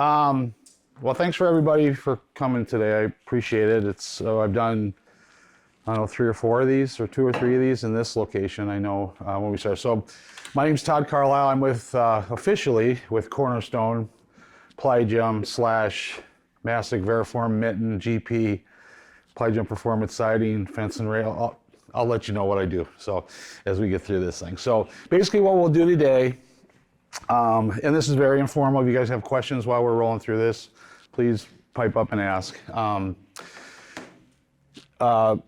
Well, thanks for everybody for coming today. I appreciate it. I've done, I don't know, 3 or 4 of these, or 2 or 3 of these in this location. I know when we started. So my name's Todd Carlisle. I'm with, officially with Cornerstone, PlyGem / Mastic, Veriform, Mitten, GP, PlyGem Performance Siding, Fence and Rail. I'll let you know what I do. So as we get through this thing. So basically what we'll do today, and this is very informal. If you guys have questions while we're rolling through this, please pipe up and ask.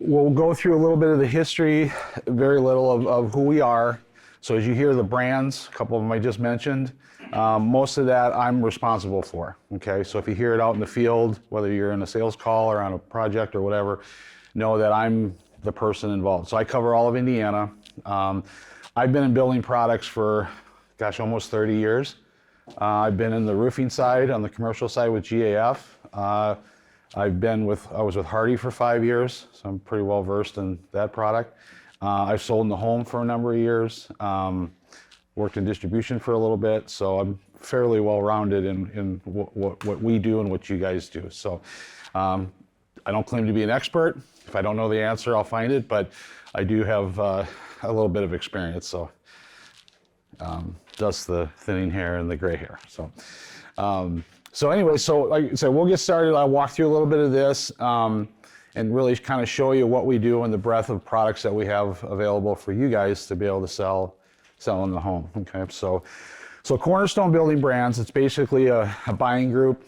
We'll go through a little bit of the history, very little of who we are. So as you hear the brands, a couple of them I just mentioned, most of that I'm responsible for, okay? So if you hear it out in the field, whether you're in a sales call or on a project or whatever, know that I'm the person involved. So I cover all of Indiana. I've been in building products for, gosh, almost 30 years. I've been in the roofing side, on the commercial side with GAF. I was with Hardy for 5 years, so I'm pretty well versed in that product. I've sold in the home for a number of years, worked in distribution for a little bit, so I'm fairly well-rounded in what we do and what you guys do. So I don't claim to be an expert. If I don't know the answer, I'll find it, but I do have a little bit of experience, so thus the thinning hair and the gray hair. So anyway, so like I said, we'll get started. I'll walk through a little bit of this and really kind of show you what we do and the breadth of products that we have available for you guys to be able to sell in the home. Okay, so Cornerstone Building Brands, it's basically a buying group.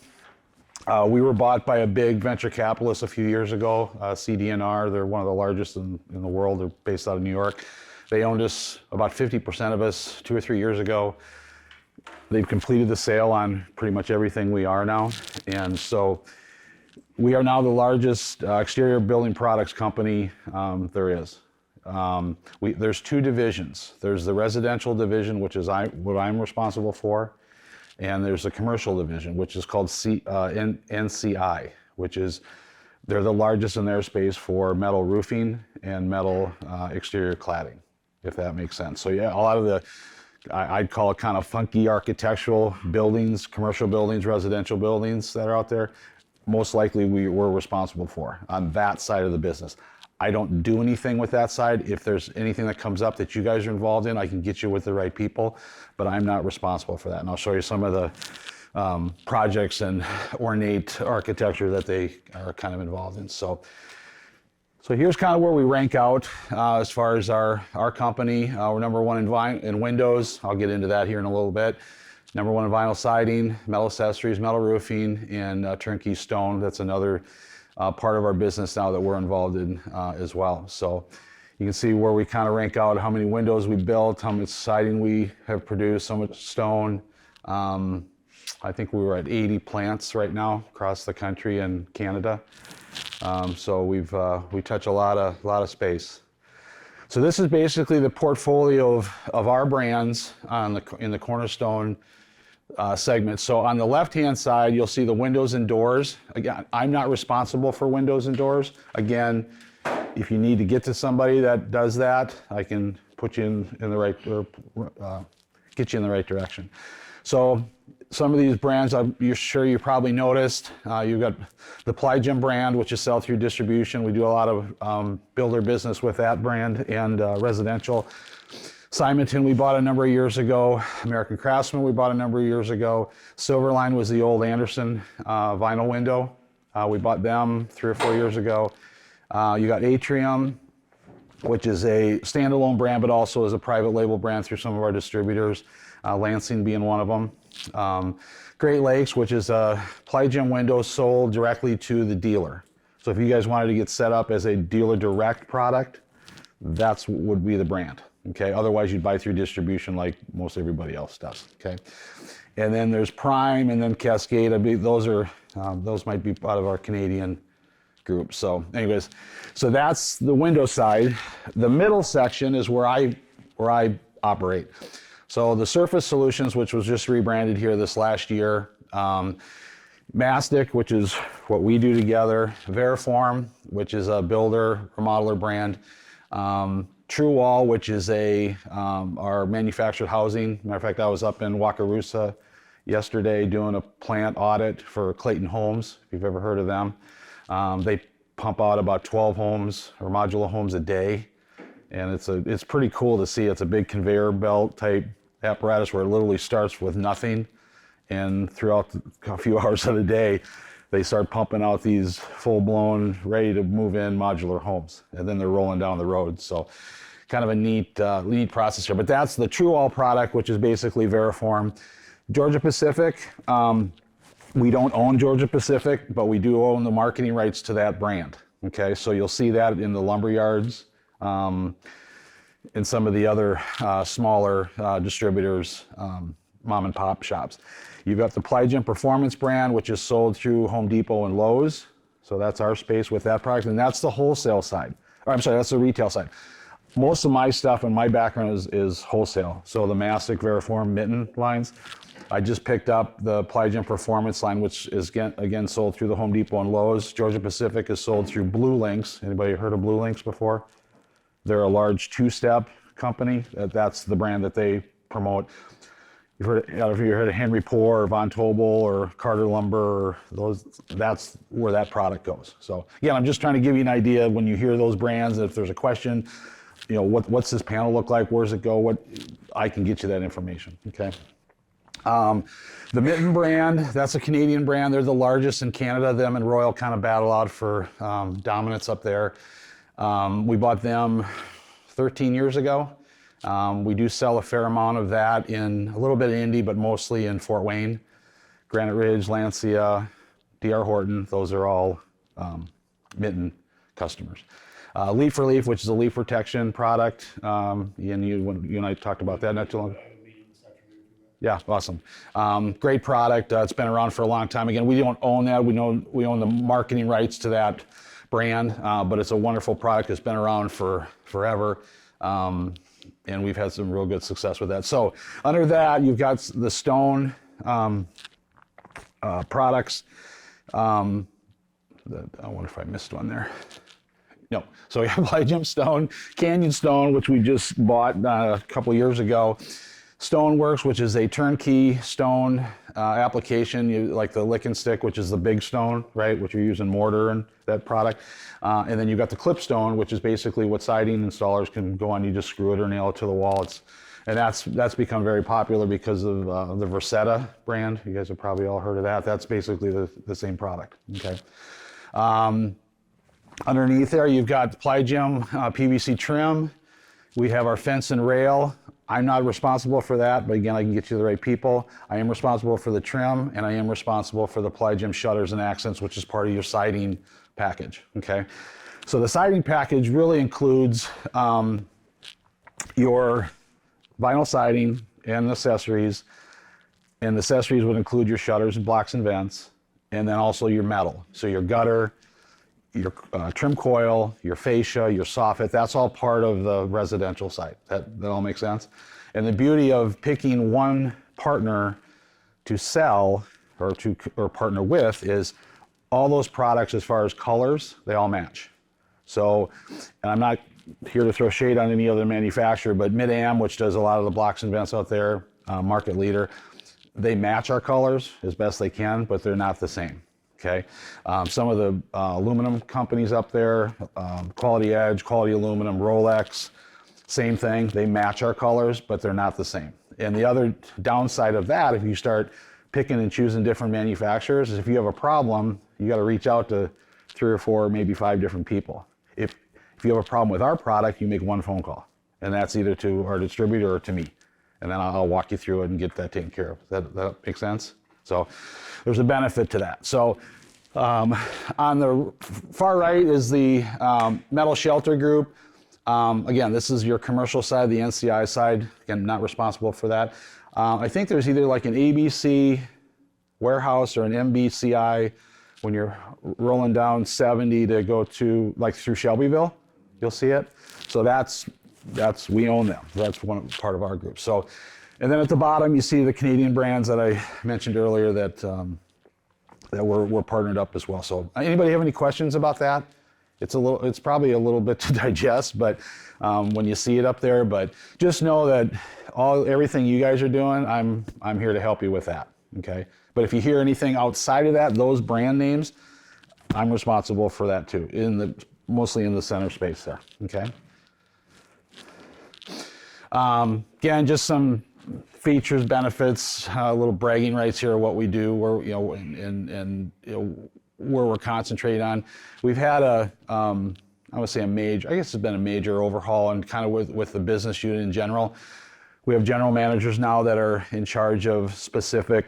We were bought by a big venture capitalist a few years ago, CD&R. They're one of the largest in the world. They're based out of New York. They owned us, about 50% of us, 2 or 3 years ago. They've completed the sale on pretty much everything we are now. And so we are now the largest exterior building products company there is. There's 2 divisions. There's the residential division, which is what I'm responsible for. And there's a commercial division, which is called NCI, which is, they're the largest in their space for metal roofing and metal exterior cladding, if that makes sense. So yeah, a lot of the, I'd call it kind of funky architectural buildings, commercial buildings, residential buildings that are out there, most likely we're responsible for on that side of the business. I don't do anything with that side. If there's anything that comes up that you guys are involved in, I can get you with the right people, but I'm not responsible for that. And I'll show you some of the projects and ornate architecture that they are kind of involved in. So here's kind of where we rank out as far as our company. We're number 1 in windows. I'll get into that here in a little bit. Number 1 in vinyl siding, metal accessories, metal roofing, and turnkey stone. That's another part of our business now that we're involved in as well. So you can see where we kind of rank out, how many windows we built, how much siding we have produced, how much stone. I think we were at 80 plants right now across the country and Canada. So we touch a lot of space. So this is basically the portfolio of our brands in the Cornerstone segment. So on the left-hand side, you'll see the windows and doors. Again, I'm not responsible for windows and doors. Again, if you need to get to somebody that does that, I can put you in the right, get you in the right direction. So some of these brands, you're sure you probably noticed. You've got the PlyGem brand, which is sell through distribution. We do a lot of builder business with that brand and residential. Simonton we bought a number of years ago. American Craftsman we bought a number of years ago. Silverline was the old Anderson vinyl window. We bought them 3 or 4 years ago. You got Atrium, which is a standalone brand, but also is a private label brand through some of our distributors, Lansing being one of them. Great Lakes, which is a PlyGem window sold directly to the dealer. So if you guys wanted to get set up as a dealer direct product, that's would be the brand. Okay, otherwise you'd buy through distribution like most everybody else does. Okay, and then there's Prime and then Cascade. Those might be part of our Canadian group. So anyways, so that's the window side. The middle section is where I operate. So the Surface Solutions, which was just rebranded here this last year. Mastic, which is what we do together. Veriform, which is a builder, remodeler brand. True Wall, which is our manufactured housing. Matter of fact, I was up in Wakarusa yesterday doing a plant audit for Clayton Homes, if you've ever heard of them. They pump out about 12 homes or modular homes a day. And it's pretty cool to see. It's a big conveyor belt type apparatus where it literally starts with nothing. And throughout a few hours of the day, they start pumping out these full-blown, ready to move in modular homes. And then they're rolling down the road. So kind of a neat process here. But that's the True All product, which is basically Variform. Georgia Pacific, we don't own Georgia Pacific, but we do own the marketing rights to that brand. Okay, so you'll see that in the lumber yards, and some of the other smaller distributors, mom and pop shops. You've got the PlyGem Performance brand, which is sold through Home Depot and Lowe's. So that's our space with that product, and that's the wholesale side. Or I'm sorry, that's the retail side. Most of my stuff and my background is wholesale. So the Mastic, Variform, mitten lines. I just picked up the PlyGem Performance line, which is again sold through the Home Depot and Lowe's. Georgia Pacific is sold through Blue Links. Anybody heard of Blue Links before? They're a large two-step company. That's the brand that they promote. You've heard, if you heard of Henry Poor or Von Tobel or Carter Lumber, or those, that's where that product goes. So again, I'm just trying to give you an idea when you hear those brands. If there's a question, you know, what's this panel look like? Where does it go? I can get you that information. Okay. The Mitten brand, that's a Canadian brand. They're the largest in Canada. Them and Royal kind of battle out for dominance up there. We bought them 13 years ago. We do sell a fair amount of that in a little bit of Indy, but mostly in Fort Wayne, Granite Ridge, Lancia, D.R. Horton. Those are all Mitten customers. Leaf for Leaf, which is a leaf protection product. And you and I talked about that not too long ago. Yeah, awesome. Great product. It's been around for a long time. Again, we don't own that. We own the marketing rights to that brand, but it's a wonderful product. It's been around for forever, and we've had some real good success with that. So under that, you've got the Stone products. I wonder if I missed one there. No. So we have PlyGem Stone, Canyon Stone, which we just bought a couple years ago. Stoneworks, which is a turnkey stone application, like the lick and stick, which is the big stone, right, which you're using mortar and that product. And then you've got the clip stone, which is basically what siding installers can go on. You just screw it or nail it to the wall. And that's become very popular because of the Versetta brand. You guys have probably all heard of that. That's basically the same product. Okay. Underneath there, you've got PlyGem PVC trim. We have our fence and rail. I'm not responsible for that, but again, I can get you the right people. I am responsible for the trim, and I am responsible for the PlyGem shutters and accents, which is part of your siding package, okay? So the siding package really includes your vinyl siding and accessories, and the accessories would include your shutters and blocks and vents, and then also your metal. So your gutter, your trim coil, your fascia, your soffit, that's all part of the residential side. That all makes sense? And the beauty of picking one partner to sell or partner with is all those products as far as colors, they all match. So, and I'm not here to throw shade on any other manufacturer, but Mid-Am, which does a lot of the blocks and vents out there, market leader, they match our colors as best they can, but they're not the same. Okay, some of the aluminum companies up there, Quality Edge, Quality Aluminum, Rolex, same thing. They match our colors, but they're not the same. And the other downside of that, if you start picking and choosing different manufacturers, is if you have a problem, you got to reach out to 3 or 4, maybe 5 different people. If you have a problem with our product, you make one phone call, and that's either to our distributor or to me, and then I'll walk you through it and get that taken care of. That make sense? So there's a benefit to that. So on the far right is the metal shelter group. Again, this is your commercial side, the NCI side. Again, not responsible for that. I think there's either like an ABC warehouse or an MBCI when you're rolling down 70 to go to like through Shelbyville. You'll see it. So that's we own them. That's part of our group. So. And then at the bottom, you see the Canadian brands that I mentioned earlier that we're partnered up as well. So anybody have any questions about that? It's probably a little bit to digest, but when you see it up there, but just know that everything you guys are doing, I'm here to help you with that. okay? But if you hear anything outside of that, those brand names, I'm responsible for that too, mostly in the center space there, okay? Again, just some features, benefits, little bragging rights here of what we do, where, you know, and you know, where we're concentrating on. We've had I would say I guess it's been a major overhaul, and kind of with the business unit in general. We have general managers now that are in charge of specific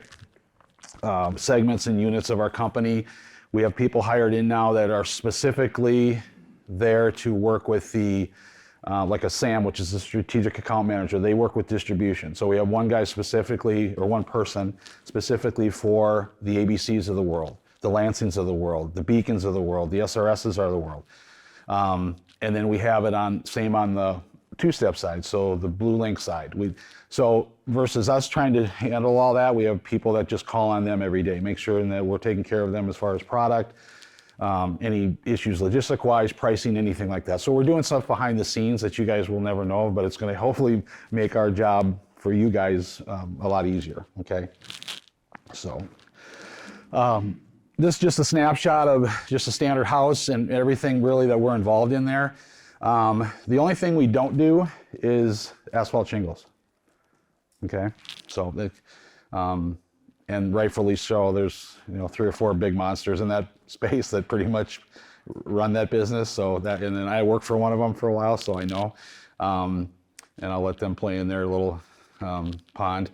segments and units of our company. We have people hired in now that are specifically there to work with the like a SAM, which is the strategic account manager. They work with distribution. So we have one guy specifically, or one person specifically for the ABCs of the world, the Lansings of the world, the Beacons of the world, the SRSs of the world. And then we have it same on the two-step side, so the Blue Link side. So versus us trying to handle all that, we have people that just call on them every day, make sure that we're taking care of them as far as product, any issues logistic-wise, pricing, anything like that. So we're doing stuff behind the scenes that you guys will never know, but it's going to hopefully make our job for you guys a lot easier, okay? So this is just a snapshot of just a standard house and everything really that we're involved in there. The only thing we don't do is asphalt shingles, okay? So, and rightfully so, there's, you know, 3 or 4 big monsters in that space that pretty much run that business. So that, and then I worked for one of them for a while, so I know, and I'll let them play in their little pond.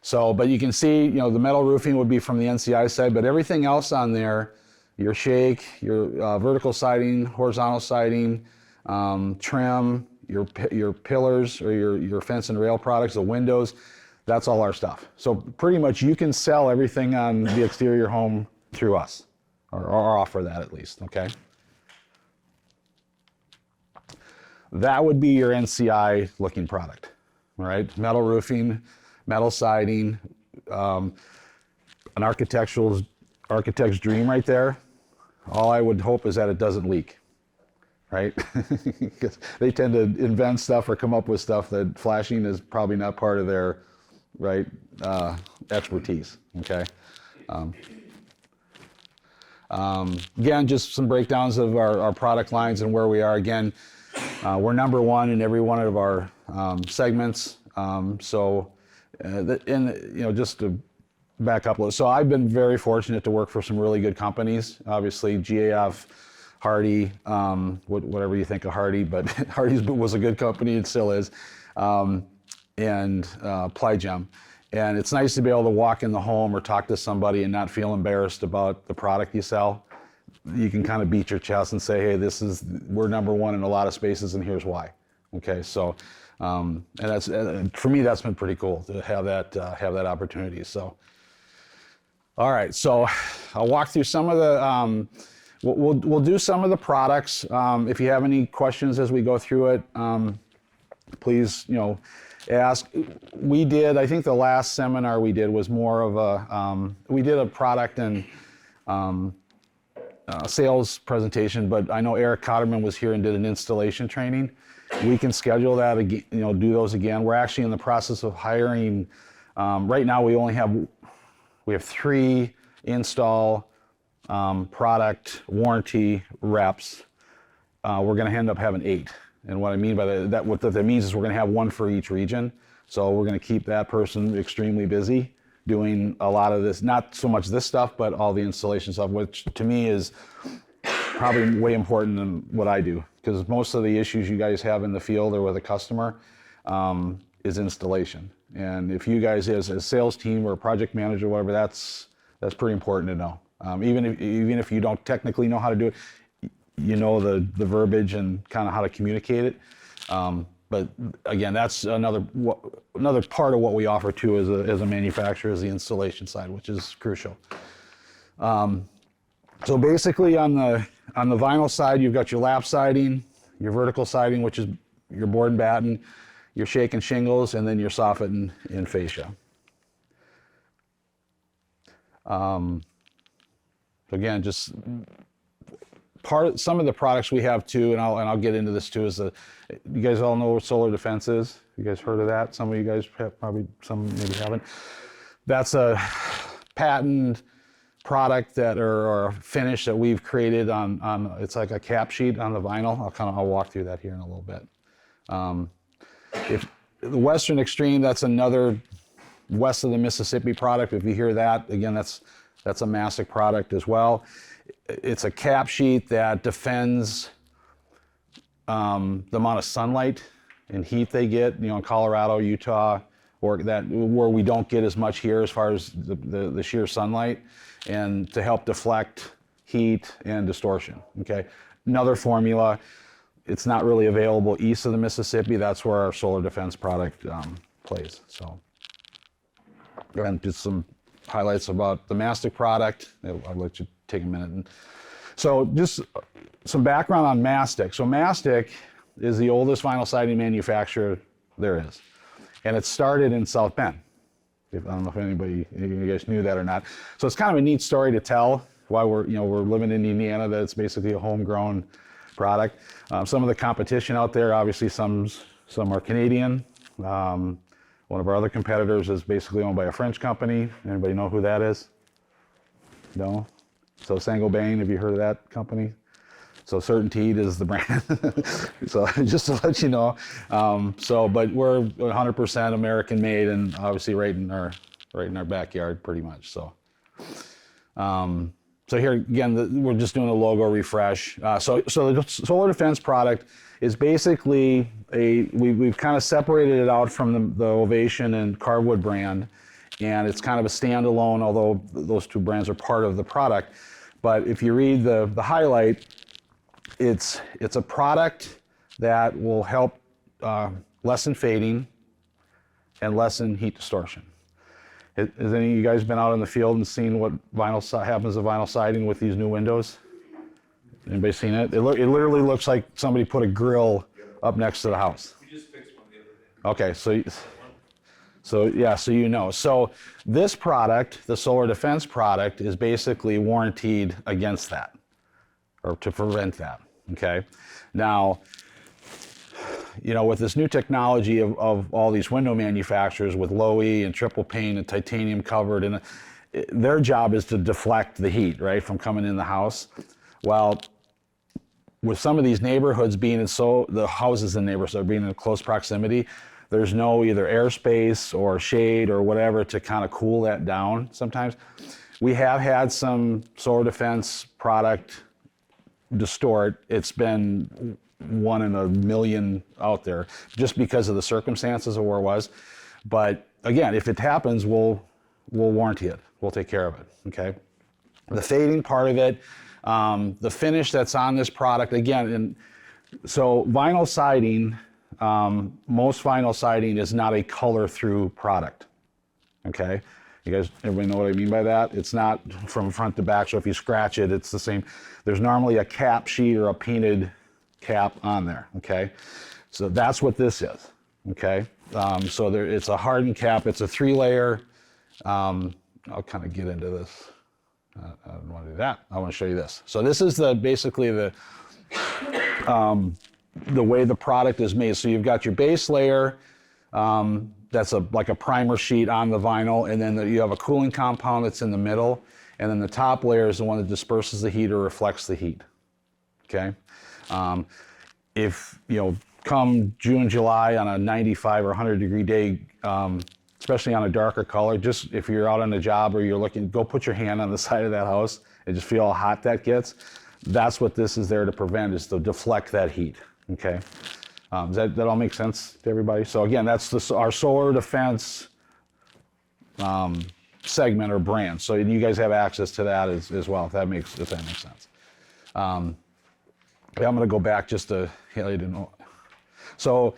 So, but you can see, you know, the metal roofing would be from the NCI side, but everything else on there, your shake, your vertical siding, horizontal siding, trim, your pillars or your fence and rail products, the windows, that's all our stuff. So pretty much you can sell everything on the exterior home through us, or offer that at least, okay? That would be your NCI looking product, all right? Metal roofing, metal siding, an architect's dream right there. All I would hope is that it doesn't leak, right? Because they tend to invent stuff or come up with stuff that flashing is probably not part of their, right, expertise, okay? Again, just some breakdowns of our product lines and where we are. Again, we're number one in every one of our segments. You know, just to back up a little. So I've been very fortunate to work for some really good companies. Obviously, GAF, Hardy, whatever you think of Hardy, but Hardy's was a good company, it still is, and PlyGem. And it's nice to be able to walk in the home or talk to somebody and not feel embarrassed about the product you sell. You can kind of beat your chest and say, hey, we're number one in a lot of spaces and here's why. Okay, so, and that's, for me, that's been pretty cool to have that opportunity. So, all right, so I'll walk through some of the, we'll do some of the products. If you have any questions as we go through it, please, you know, ask. I think the last seminar we did was more of we did a product and sales presentation, but I know Eric Cotterman was here and did an installation training. We can schedule that again, you know, do those again. We're actually in the process of hiring, right now we have 3 install product warranty reps. We're going to end up having 8. And what I mean by that, what that means is we're going to have 1 for each region. So we're going to keep that person extremely busy doing a lot of this, not so much this stuff, but all the installation stuff, which to me is probably way important than what I do. Because most of the issues you guys have in the field or with a customer is installation. And if you guys as a sales team or a project manager, whatever, that's pretty important to know. Even if you don't technically know how to do it, you know the verbiage and kind of how to communicate it. But again, that's another part of what we offer too as a manufacturer is the installation side, which is crucial. So basically on the vinyl side, you've got your lap siding, your vertical siding, which is your board and batten, your shake and shingles, and then your soffit and fascia. So again, just some of the products we have too, and I'll get into this too, is you guys all know what solar defense is? You guys heard of that? Some of you guys have, probably some maybe haven't. That's patent product that or finish that we've created on it's like a cap sheet on the vinyl. I'll walk through that here in a little bit. If the Western Extreme, that's another west of the Mississippi product. If you hear that, again, that's a Mastic product as well. It's a cap sheet that defends the amount of sunlight and heat they get, in Colorado, Utah, or where we don't get as much here as far as the sheer sunlight, and to help deflect heat and distortion. Okay, another formula. It's not really available east of the Mississippi. That's where our solar defense product plays. So, and just some highlights about the Mastic product. I'll let you take a minute. So just some background on Mastic. So Mastic is the oldest vinyl siding manufacturer there is. And it started in South Bend. I don't know if you guys knew that or not. So it's kind of a neat story to tell why we're living in Indiana, that it's basically a homegrown product. Some of the competition out there, obviously some are Canadian. One of our other competitors is basically owned by a French company. Anybody know who that is? No? So Saint-Gobain, have you heard of that company? So Certainteed is the brand. So just to let you know. But we're 100% American made, and obviously right in our backyard pretty much. So here again, we're just doing a logo refresh. So the solar defense product is basically we've kind of separated it out from the Ovation and Carwood brand, and it's kind of a standalone, although those two brands are part of the product. But if you read the highlight, it's a product that will help lessen fading and lessen heat distortion. Has any of you guys been out in the field and seen what happens to vinyl siding with these new windows? Anybody seen it? It literally looks like somebody put a grill up next to the house. We just fixed one the other day. Okay, So this product, the solar defense product, is basically warranted against that, or to prevent that. Okay, now, with this new technology of all these window manufacturers with low E and triple pane and titanium covered, and their job is to deflect the heat, right, from coming in the house. Well, with some of these neighborhoods the houses in neighborhoods are being in close proximity, there's no either airspace or shade or whatever to kind of cool that down sometimes. We have had some solar defense product distort. It's been 1 in a million out there just because of the circumstances of where it was. But again, if it happens, we'll warranty it. We'll take care of it, okay? The fading part of it, the finish that's on this product, again, so vinyl siding, most vinyl siding is not a color through product, okay? Everybody know what I mean by that? It's not from front to back, so if you scratch it, it's the same. There's normally a cap sheet or a painted cap on there, okay? So that's what this is, okay? It's a hardened cap. It's a 3-layer. I'll kind of get into this. I don't want to do that. I want to show you this. So this is basically the way the product is made. So you've got your base layer, that's like a primer sheet on the vinyl, and then you have a cooling compound that's in the middle, and then the top layer is the one that disperses the heat or reflects the heat, okay? If, come June, July on a 95 or 100 degree day, especially on a darker color, just if you're out on a job or you're looking, go put your hand on the side of that house and just feel how hot that gets. That's what this is there to prevent, is to deflect that heat, okay? Does that all make sense to everybody? So again, that's our solar defense segment or brand. So you guys have access to that as well, if that makes sense. I'm going to go back just to, so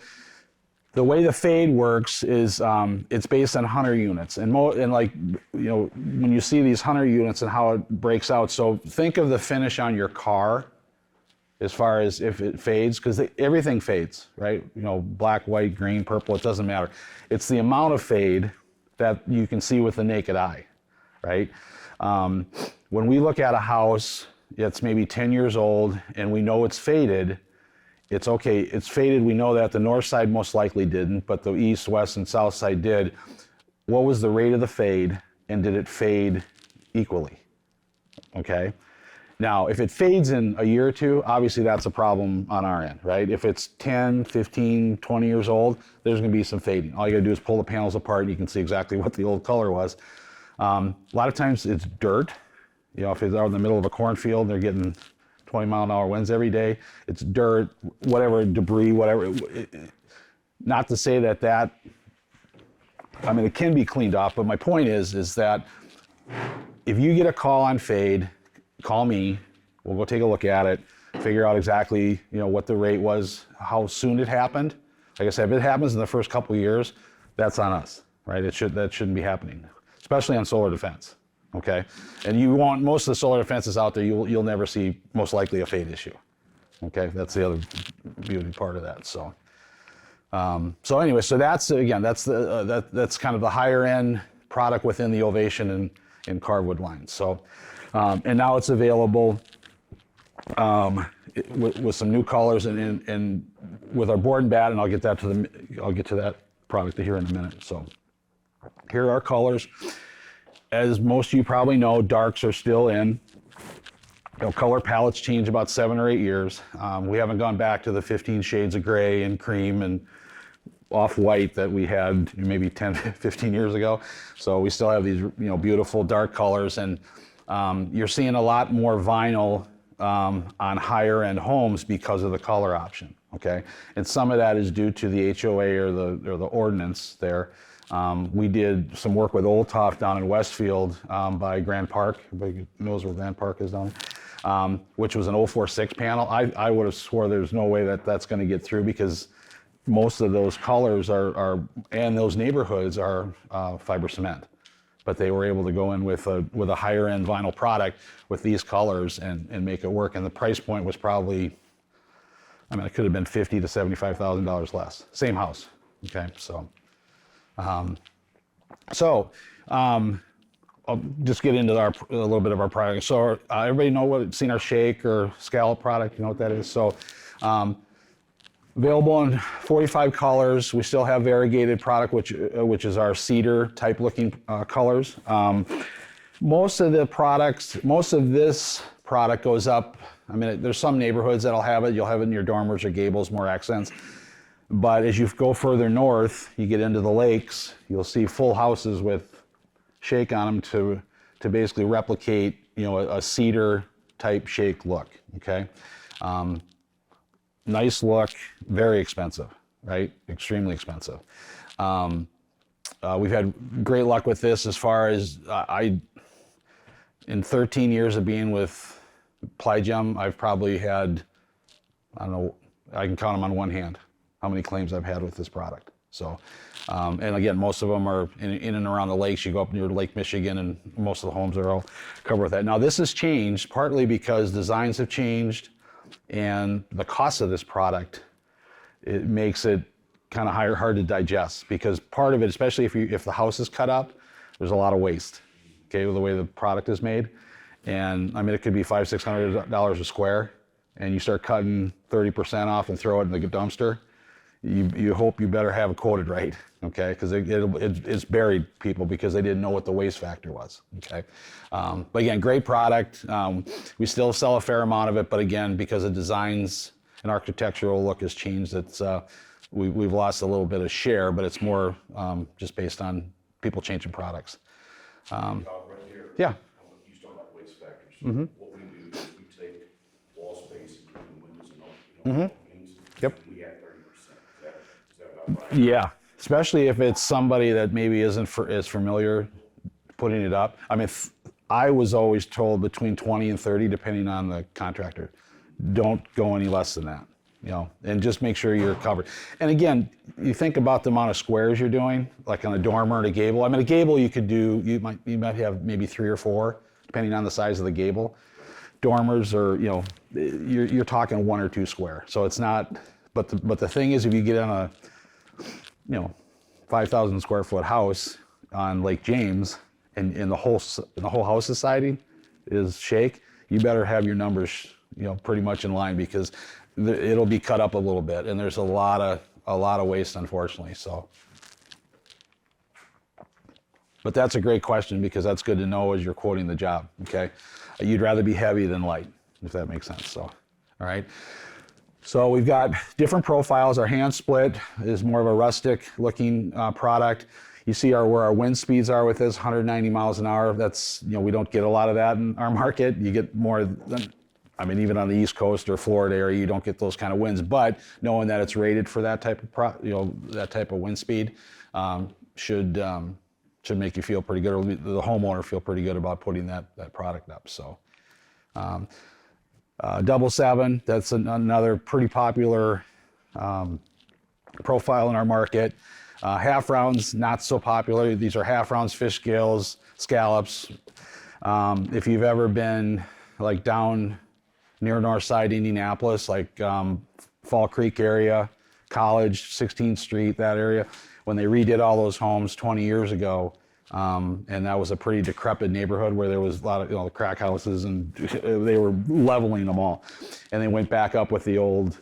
the way the fade works is it's based on 100 units. And when you see these 100 units and how it breaks out, so think of the finish on your car as far as if it fades, because everything fades, right? Black, white, green, purple, it doesn't matter. It's the amount of fade that you can see with the naked eye, right? When we look at a house, it's maybe 10 years old and we know it's faded, it's okay, it's faded, we know that. The north side most likely didn't, but the east, west, and south side did. What was the rate of the fade? and did it fade equally? Okay. Now, if it fades in a year or two, obviously that's a problem on our end, right? If it's 10, 15, 20 years old, there's going to be some fading. All you got to do is pull the panels apart and you can see exactly what the old color was. A lot of times it's dirt. You know, if it's out in the middle of a cornfield, they're getting 20-mile-an-hour winds every day. It's dirt, whatever, debris, whatever. Not to say that, I mean, it can be cleaned off, but my point is that if you get a call on fade, call me, we'll go take a look at it, figure out exactly, you know, what the rate was, how soon it happened. Like I said, if it happens in the first couple of years, that's on us, right? That shouldn't be happening, especially on solar defense, okay? And you want, most of the solar defenses out there, you'll never see, most likely, a fade issue, okay? That's the other beauty part of that, so. So anyway, so that's, again, that's kind of the higher end product within the Ovation and Carwood line. So, and now it's available with some new colors and with our board and bat, and I'll get to that product here in a minute. So here are our colors. As most of you probably know, darks are still in. You know, color palettes change about 7 or 8 years. We haven't gone back to the 15 shades of gray and cream and off-white that we had maybe 10, 15 years ago. So we still have these, you know, beautiful dark colors, and you're seeing a lot more vinyl on higher end homes because of the color option, okay? And some of that is due to the HOA or the ordinance there. We did some work with Old Toft down in Westfield by Grand Park. Everybody knows where Grand Park is down there, which was an 046 panel. I would have swore there's no way that's going to get through because most of those colors are and those neighborhoods are fiber cement. But they were able to go in with a higher end vinyl product with these colors and make it work. And the price point was probably, I mean, it could have been $50,000 to $75,000 less. Same house, okay? So, I'll just get into a little bit of our product. So everybody seen our shake or scallop product? You know what that is? So available in 45 colors. We still have variegated product, which is our cedar type looking colors. Most of this product goes up. I mean, there's some neighborhoods that'll have it. You'll have it in your dormers or gables, more accents. But as you go further north, you get into the lakes, you'll see full houses with shake on them to basically replicate, you know, a cedar type shake look, okay? Nice look, very expensive, right? Extremely expensive. We've had great luck with this as far as in 13 years of being with PlyGem, I've probably had, I don't know, I can count them on one hand, how many claims I've had with this product. So, and again, most of them are in and around the lakes. You go up near Lake Michigan and most of the homes are all covered with that. Now this has changed partly because designs have changed and the cost of this product, it makes it kind of hard to digest because part of it, especially if the house is cut up, there's a lot of waste, okay, with the way the product is made. And I mean, it could be $500, $600 a square and you start cutting 30% off and throw it in the dumpster. You hope you better have it quoted right, okay? Because it's buried people because they didn't know what the waste factor was, okay? But again, great product. We still sell a fair amount of it, but again, because the designs and architectural look has changed, we've lost a little bit of share, but it's more just based on people changing products. Right here. Yeah. You talking about waste factors. Mm-hmm. What we do is we take wall space between windows and openings. Yep. We add 30%. Is that about right? Yeah, especially if it's somebody that maybe isn't as familiar putting it up. I mean, I was always told between 20 and 30, depending on the contractor. Don't go any less than that, you know, and just make sure you're covered. And again, you think about the amount of squares you're doing, like on a dormer and a gable. I mean, a gable you could do, you might have maybe 3 or 4, depending on the size of the gable. Dormers are, you know, you're talking 1 or 2 square. So it's not, but the thing is, if you get on a, you know, 5,000 square foot house on Lake James and the whole house siding is shake, you better have your numbers, you know, pretty much in line because it'll be cut up a little bit and there's a lot of waste, unfortunately. So, But that's a great question because that's good to know as you're quoting the job, okay? You'd rather be heavy than light, if that makes sense, so, all right? So we've got different profiles. Our hand split is more of a rustic looking product. You see where our wind speeds are with this, 190 miles an hour. That's, we don't get a lot of that in our market. You get more than, even on the East Coast or Florida area, you don't get those kind of winds. But knowing that it's rated for that type of that type of wind speed should make you feel pretty good, or the homeowner feel pretty good about putting that product up. So. 777, that's another pretty popular profile in our market. Half rounds, not so popular. These are half rounds, fish scales, scallops. If you've ever been like down near North Side Indianapolis, like Fall Creek area, College, 16th Street, that area, when they redid all those homes 20 years ago, and that was a pretty decrepit neighborhood where there was a lot of the crack houses, and they were leveling them all. And they went back up with the old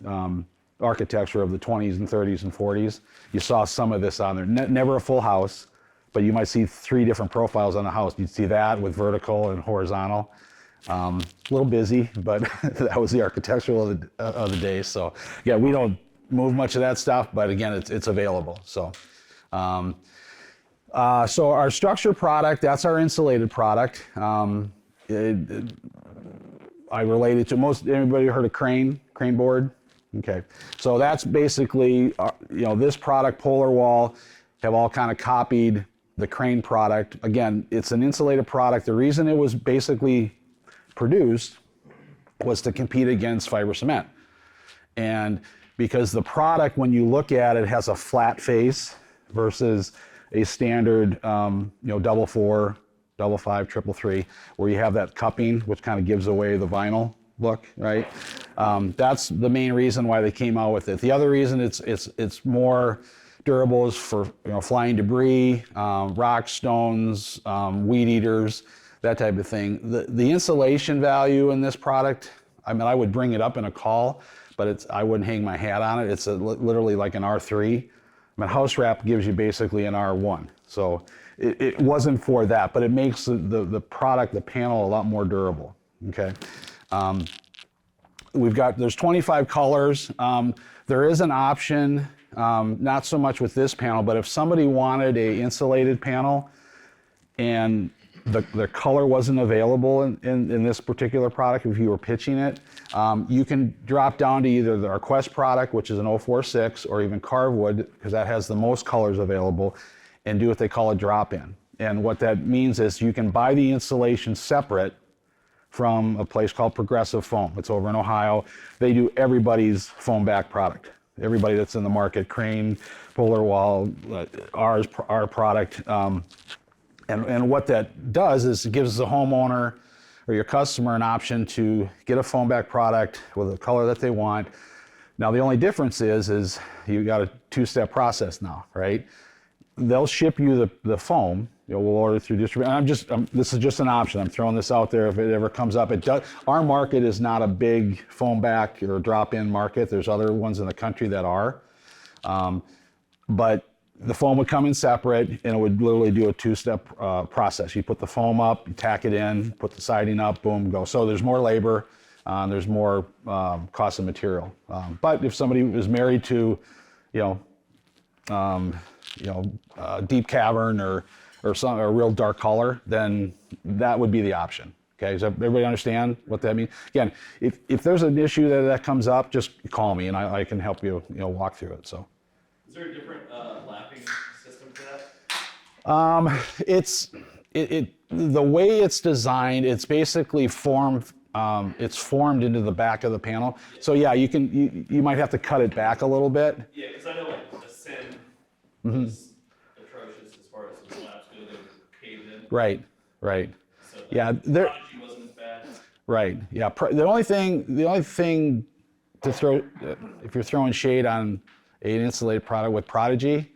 architecture of the 20s and 30s and 40s. You saw some of this on there. Never a full house, but you might see 3 different profiles on the house. You'd see that with vertical and horizontal. A little busy, but that was the architectural of the day. So yeah, we don't move much of that stuff, but again, it's available. So. So our structure product, that's our insulated product. I related to everybody heard of crane board? Okay. So that's basically, this product, Polar Wall, have all kind of copied the crane product. Again, it's an insulated product. The reason it was basically produced was to compete against fiber cement. And because the product, when you look at it, has a flat face versus a standard, 4, 5, 3, where you have that cupping, which kind of gives away the vinyl look, right? That's the main reason why they came out with it. The other reason it's more durable is for flying debris, rocks, stones, weed eaters, that type of thing. The insulation value in this product, I would bring it up in a call, but I wouldn't hang my hat on it. It's literally like an R3. House wrap gives you basically an R1. So it wasn't for that, but it makes the product, the panel, a lot more durable, okay? There's 25 colors. There is an option, not so much with this panel, but if somebody wanted a insulated panel and the color wasn't available in this particular product, if you were pitching it, you can drop down to either our Quest product, which is an 046, or even Carvewood, because that has the most colors available, and do what they call a drop-in. And what that means is you can buy the insulation separate from a place called Progressive Foam. It's over in Ohio. They do everybody's foam back product. Everybody that's in the market, Crane, Polar Wall, our product. And what that does is it gives the homeowner or your customer an option to get a foam back product with a color that they want. Now the only difference is you got a 2-step process now, right? They'll ship you the foam. We'll order through distribution. This is just an option. I'm throwing this out there if it ever comes up. Our market is not a big foam back or drop-in market. There's other ones in the country that are, but the foam would come in separate, and it would literally do a 2-step process. You put the foam up, you tack it in, put the siding up, boom, go. So there's more labor, there's more cost of material. But if somebody is married to, deep cavern or a real dark color, then that would be the option. Okay, does everybody understand what that means? Again, if there's an issue that comes up, just call me and I can help you, walk through it. So. Is there a different lapping system for that? The way it's designed, it's basically formed. It's formed into the back of the panel. So yeah, you might have to cut it back a little bit. Yeah, because I know the Sin was atrocious as far as the slabs go. They were caved in. Right. So Yeah, Prodigy wasn't as bad. Right. Yeah. The only thing to throw, if you're throwing shade on an insulated product with Prodigy,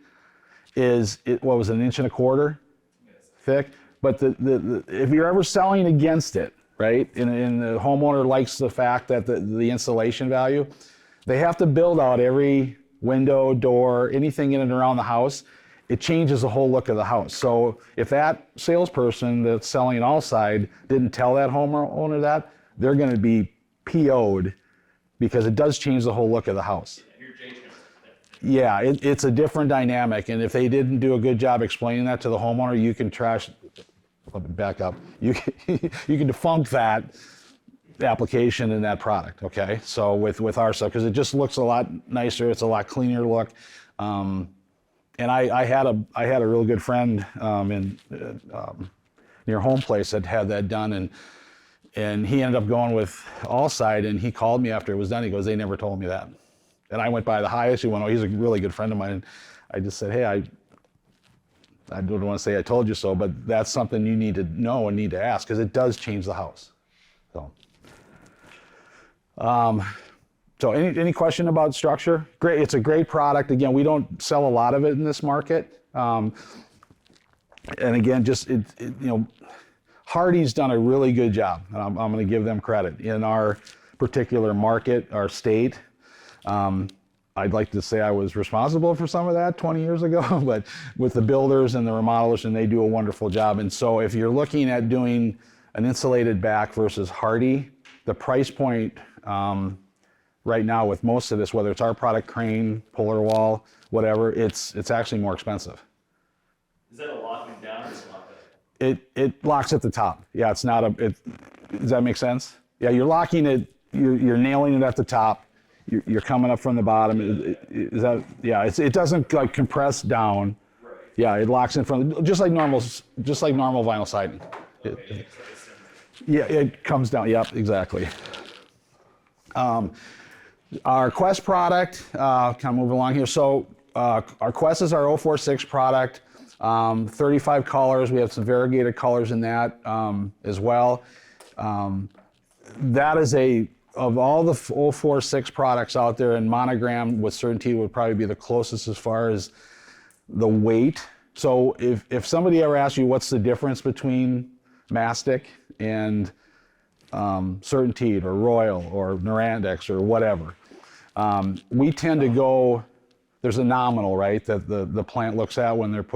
is what was it, 1.25 inches thick. But if you're ever selling against it, right, and the homeowner likes the fact that the insulation value, they have to build out every window, door, anything in and around the house, it changes the whole look of the house. So if that salesperson that's selling all side didn't tell that homeowner that, they're going to be PO'd because it does change the whole look of the house. Your J-Champ. Yeah, it's a different dynamic, and if they didn't do a good job explaining that to the homeowner, you can trash. Let me back up. You can defunct that application and that product. Okay, so with our stuff, because it just looks a lot nicer, it's a lot cleaner look. And I had a real good friend near home place that had that done, and he ended up going with all side, and he called me after it was done. He goes, they never told me that. And I went by the highest. He went, oh, he's a really good friend of mine. I just said, hey, I don't want to say I told you so, but that's something you need to know and need to ask, because it does change the house. So any question about structure? Great, it's a great product. Again, we don't sell a lot of it in this market. And again, Hardy's done a really good job. And I'm going to give them credit in our particular market, our state. I'd like to say I was responsible for some of that 20 years ago, but with the builders and the remodelers, and they do a wonderful job. And so if you're looking at doing an insulated back versus Hardy, the price point right now with most of this, whether it's our product, crane, puller wall, whatever, it's actually more expensive. Is that a locking down or is it lock up? It locks at the top. Yeah, it's not does that make sense? Yeah, you're locking it, you're nailing it at the top. You're coming up from the bottom. Is that, yeah, it doesn't like compress down. Right. Yeah, it locks in from, just like normal vinyl siding. Okay, Yeah, it comes down. Yep, exactly. Our Quest product, kind of moving along here. So our Quest is our 046 product, 35 colors. We have some variegated colors in that as well. That is of all the 046 products out there, and Monogram with certainty would probably be the closest as far as the weight. So if somebody ever asks you what's the difference between Mastic and Certainteed or Royal or Norandex or whatever, we tend to go, there's a nominal, right, that the plant looks at when they're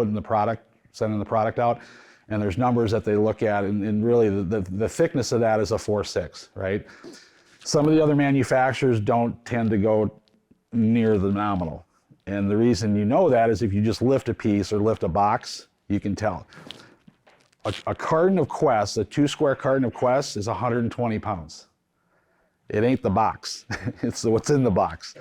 sending the product out, and there's numbers that they look at, and really the thickness of that is a 4.6, right? Some of the other manufacturers don't tend to go near the nominal. And the reason you know that is if you just lift a piece or lift a box, you can tell. A carton of Quest, a 2-square carton of Quest is 120 pounds. It ain't the box, it's what's in the box,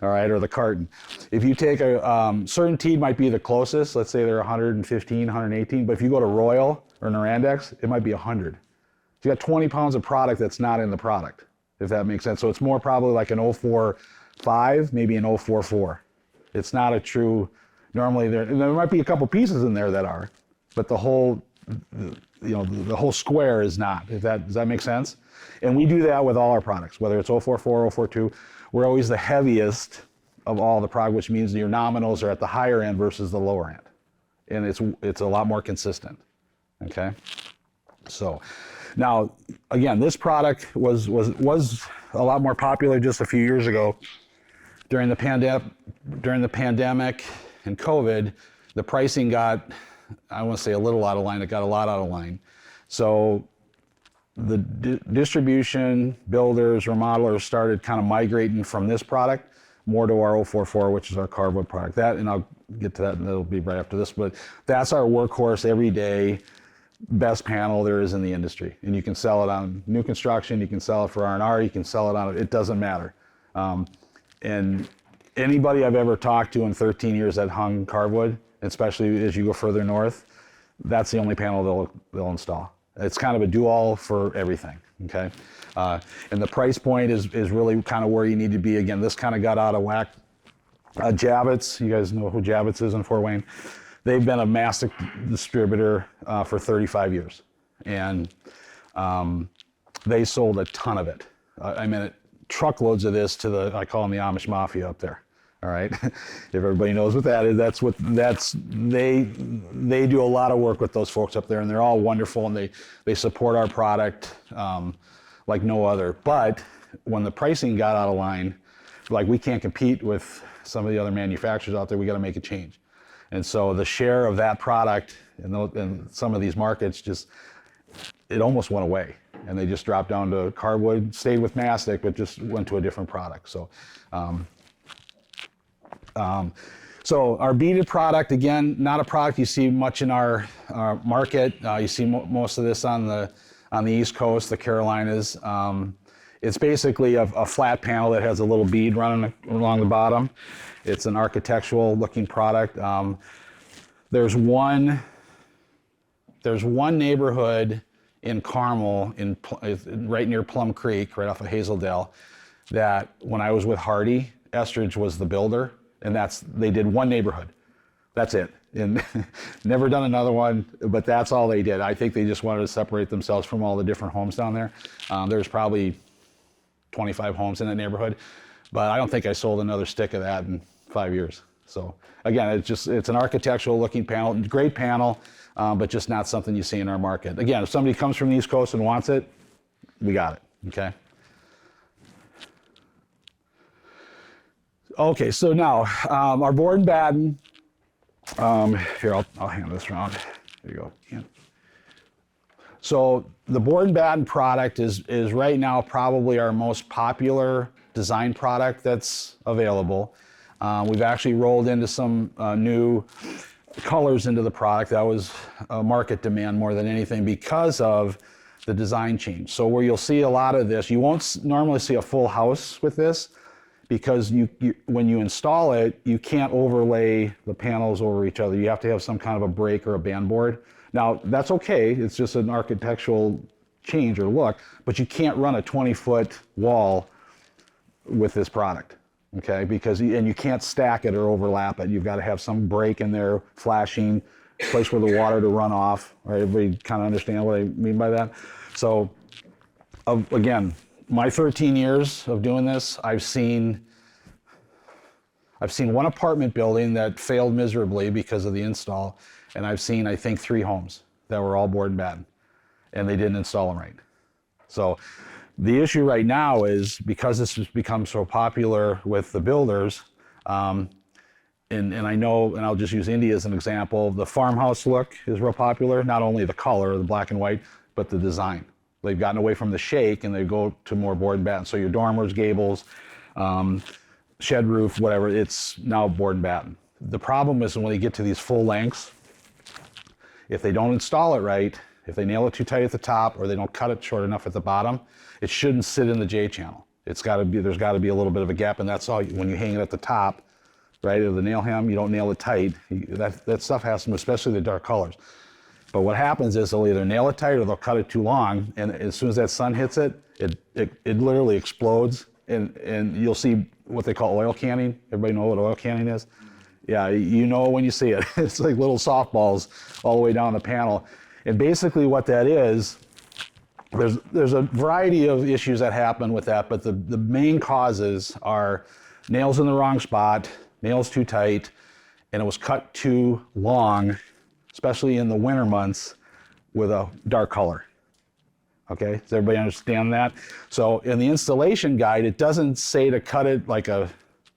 all right, or the carton. If you take Certainteed might be the closest, let's say they're 115, 118, but if you go to Royal or Norandex, it might be 100. You got 20 pounds of product that's not in the product, if that makes sense. So it's more probably like an 045, maybe an 044. It's not a true, normally there might be a couple pieces in there that are, but the whole, the whole square is not. Does that make sense? And we do that with all our products, whether it's 044, 042. We're always the heaviest of all the product, which means your nominals are at the higher end versus the lower end. And it's a lot more consistent, okay? So now, again, this product was a lot more popular just a few years ago. During the pandemic and COVID, the pricing got, I want to say a little out of line, it got a lot out of line. So the distribution, builders, remodelers started kind of migrating from this product more to our 044, which is our cardboard product. That, and I'll get to that, and it'll be right after this, but that's our workhorse every day, best panel there is in the industry. And you can sell it on new construction, you can sell it for R&R, you can sell it on, it doesn't matter. And anybody I've ever talked to in 13 years that hung cardwood, especially as you go further north, that's the only panel they'll install. It's kind of a do-all for everything, okay? And the price point is really kind of where you need to be. Again, this kind of got out of whack. Javits, you guys know who Javits is in Fort Wayne? They've been a Mastic distributor for 35 years. And they sold a ton of it. I mean, truckloads of this to I call them the Amish Mafia up there. All right, if everybody knows what that is, they do a lot of work with those folks up there, and they're all wonderful, and they support our product like no other. But when the pricing got out of line, like we can't compete with some of the other manufacturers out there, we got to make a change. And so the share of that product in some of these markets it almost went away. And they just dropped down to cardwood, stayed with Mastic, but just went to a different product. So our beaded product, again, not a product you see much in our market. You see most of this on the East Coast, the Carolinas. It's basically a flat panel that has a little bead running along the bottom. It's an architectural looking product. There's one neighborhood in Carmel, right near Plum Creek, right off of Hazeldale, that when I was with Hardy, Estridge was the builder, and they did one neighborhood. That's it. And never done another one, but that's all they did. I think they just wanted to separate themselves from all the different homes down there. There's probably 25 homes in that neighborhood, but I don't think I sold another stick of that in 5 years. So again, it's an architectural looking panel, great panel, but just not something you see in our market. Again, if somebody comes from the East Coast and wants it, we got it, okay? Okay, so now our board and batten. Here, I'll hand this around. There you go. Yeah. So the board and batten product is right now probably our most popular design product that's available. We've actually rolled into some new colors into the product. That was market demand more than anything because of the design change. So where you'll see a lot of this, you won't normally see a full house with this, because when you install it, you can't overlay the panels over each other. You have to have some kind of a break or a band board. Now, that's okay. It's just an architectural change or look, but you can't run a 20-foot wall with this product, okay? And you can't stack it or overlap it. You've got to have some break in there, flashing, place for the water to run off. All right, everybody kind of understand what I mean by that? So, again, my 13 years of doing this, I've seen one apartment building that failed miserably because of the install, and I've seen, I think, 3 homes that were all board and batten, and they didn't install them right. So the issue right now is, because this has become so popular with the builders, and I know, and I'll just use Indy as an example, the farmhouse look is real popular, not only the color, the black and white, but the design. They've gotten away from the shake and they go to more board and batten. So your dormers, gables, shed roof, whatever, it's now board and batten. The problem is when they get to these full lengths, if they don't install it right, if they nail it too tight at the top or they don't cut it short enough at the bottom, it shouldn't sit in the J channel. There's got to be a little bit of a gap, and that's all. When you hang it at the top, right, of the nail hem, you don't nail it tight. That stuff has to move, especially the dark colors. But what happens is they'll either nail it tight or they'll cut it too long, and as soon as that sun hits it, it literally explodes, and you'll see what they call oil canning. Everybody know what oil canning is? Yeah, you know when you see it. It's like little softballs all the way down the panel. And basically what that is, there's a variety of issues that happen with that, but the main causes are nails in the wrong spot, nails too tight, and it was cut too long, especially in the winter months, with a dark color. Okay, does everybody understand that? So in the installation guide, it doesn't say to cut it like a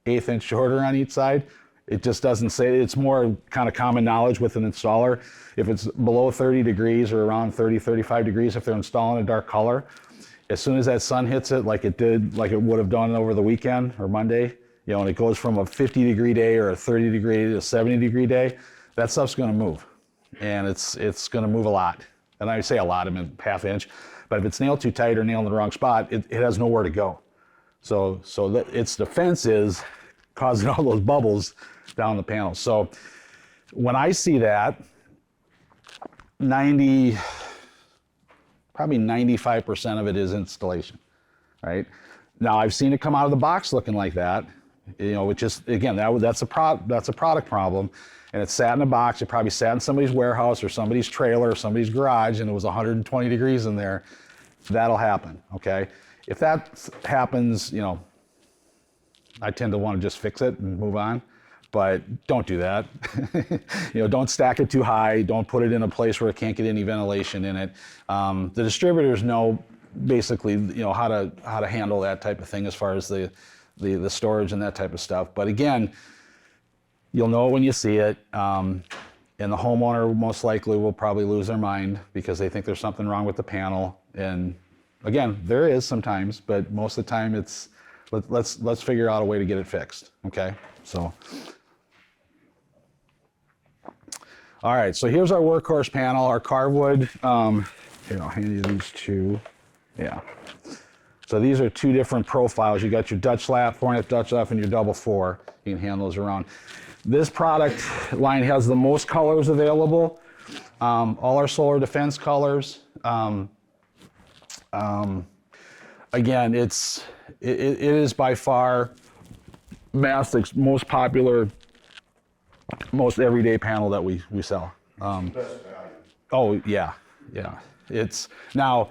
1/8 inch shorter on each side. It just doesn't say. It's more kind of common knowledge with an installer. If it's below 30 degrees or around 30, 35 degrees, if they're installing a dark color, as soon as that sun hits it, like it would have done over the weekend or Monday, and it goes from a 50-degree day or a 30-degree to a 70-degree day, that stuff's going to move. And it's going to move a lot. And I say a lot, I mean 1/2 inch. But if it's nailed too tight or nailed in the wrong spot, it has nowhere to go. So its defense is causing all those bubbles down the panel. So when I see that, probably 95% of it is installation, right? Now I've seen it come out of the box looking like that, which is, again, that's a product problem. And it sat in a box. It probably sat in somebody's warehouse or somebody's trailer or somebody's garage, and it was 120 degrees in there. That'll happen, okay? If that happens, I tend to want to just fix it and move on, but don't do that. Don't stack it too high. Don't put it in a place where it can't get any ventilation in it. The distributors know basically, how to handle that type of thing as far as the storage and that type of stuff. But again, You'll know it when you see it. And the homeowner most likely will probably lose their mind because they think there's something wrong with the panel. And again, there is sometimes, but most of the time it's, let's figure out a way to get it fixed, okay? So, all right, so here's our workhorse panel, our carwood. Here, I'll hand you these two. Yeah. So these are two different profiles. You got your Dutch lap, 4.5 Dutch lap, and your double 4. You can hand those around. This product line has the most colors available. All our solar defense colors. Again, it is by far Mastic's most popular, most everyday panel that we sell. Best value. Oh yeah. It's now,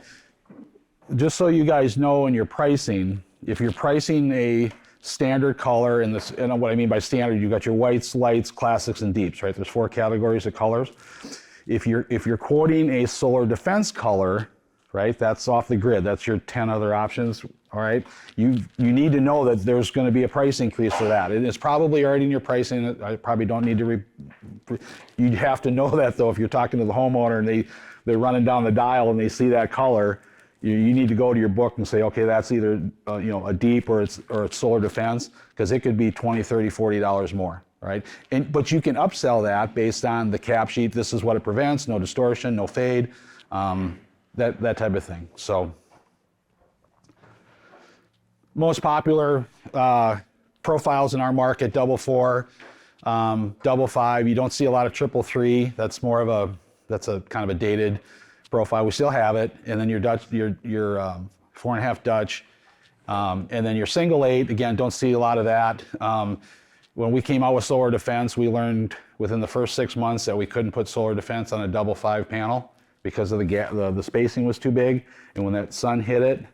just so you guys know in your pricing, if you're pricing a standard color, and what I mean by standard, you got your whites, lights, classics, and deeps, right? There's 4 categories of colors. If you're quoting a solar defense color, right? That's off the grid. That's your 10 other options. All right. You need to know that there's going to be a price increase for that. It's probably already in your pricing. I probably don't need to. You'd have to know that though if you're talking to the homeowner and they're running down the dial and they see that color. You need to go to your book and say, okay, that's either a deep or it's solar defense, because it could be $20, $30, $40 more, right? But you can upsell that based on the cap sheet. This is what it prevents: no distortion, no fade, that type of thing. So most popular profiles in our market: double 4, double 5. You don't see a lot of triple 3. That's a kind of a dated profile. We still have it. And then your Dutch, your 4.5 Dutch, and then your single 8. Again, don't see a lot of that. When we came out with solar defense, we learned within the first 6 months that we couldn't put solar defense on a double 5 panel because of the spacing was too big. And when that sun hit it,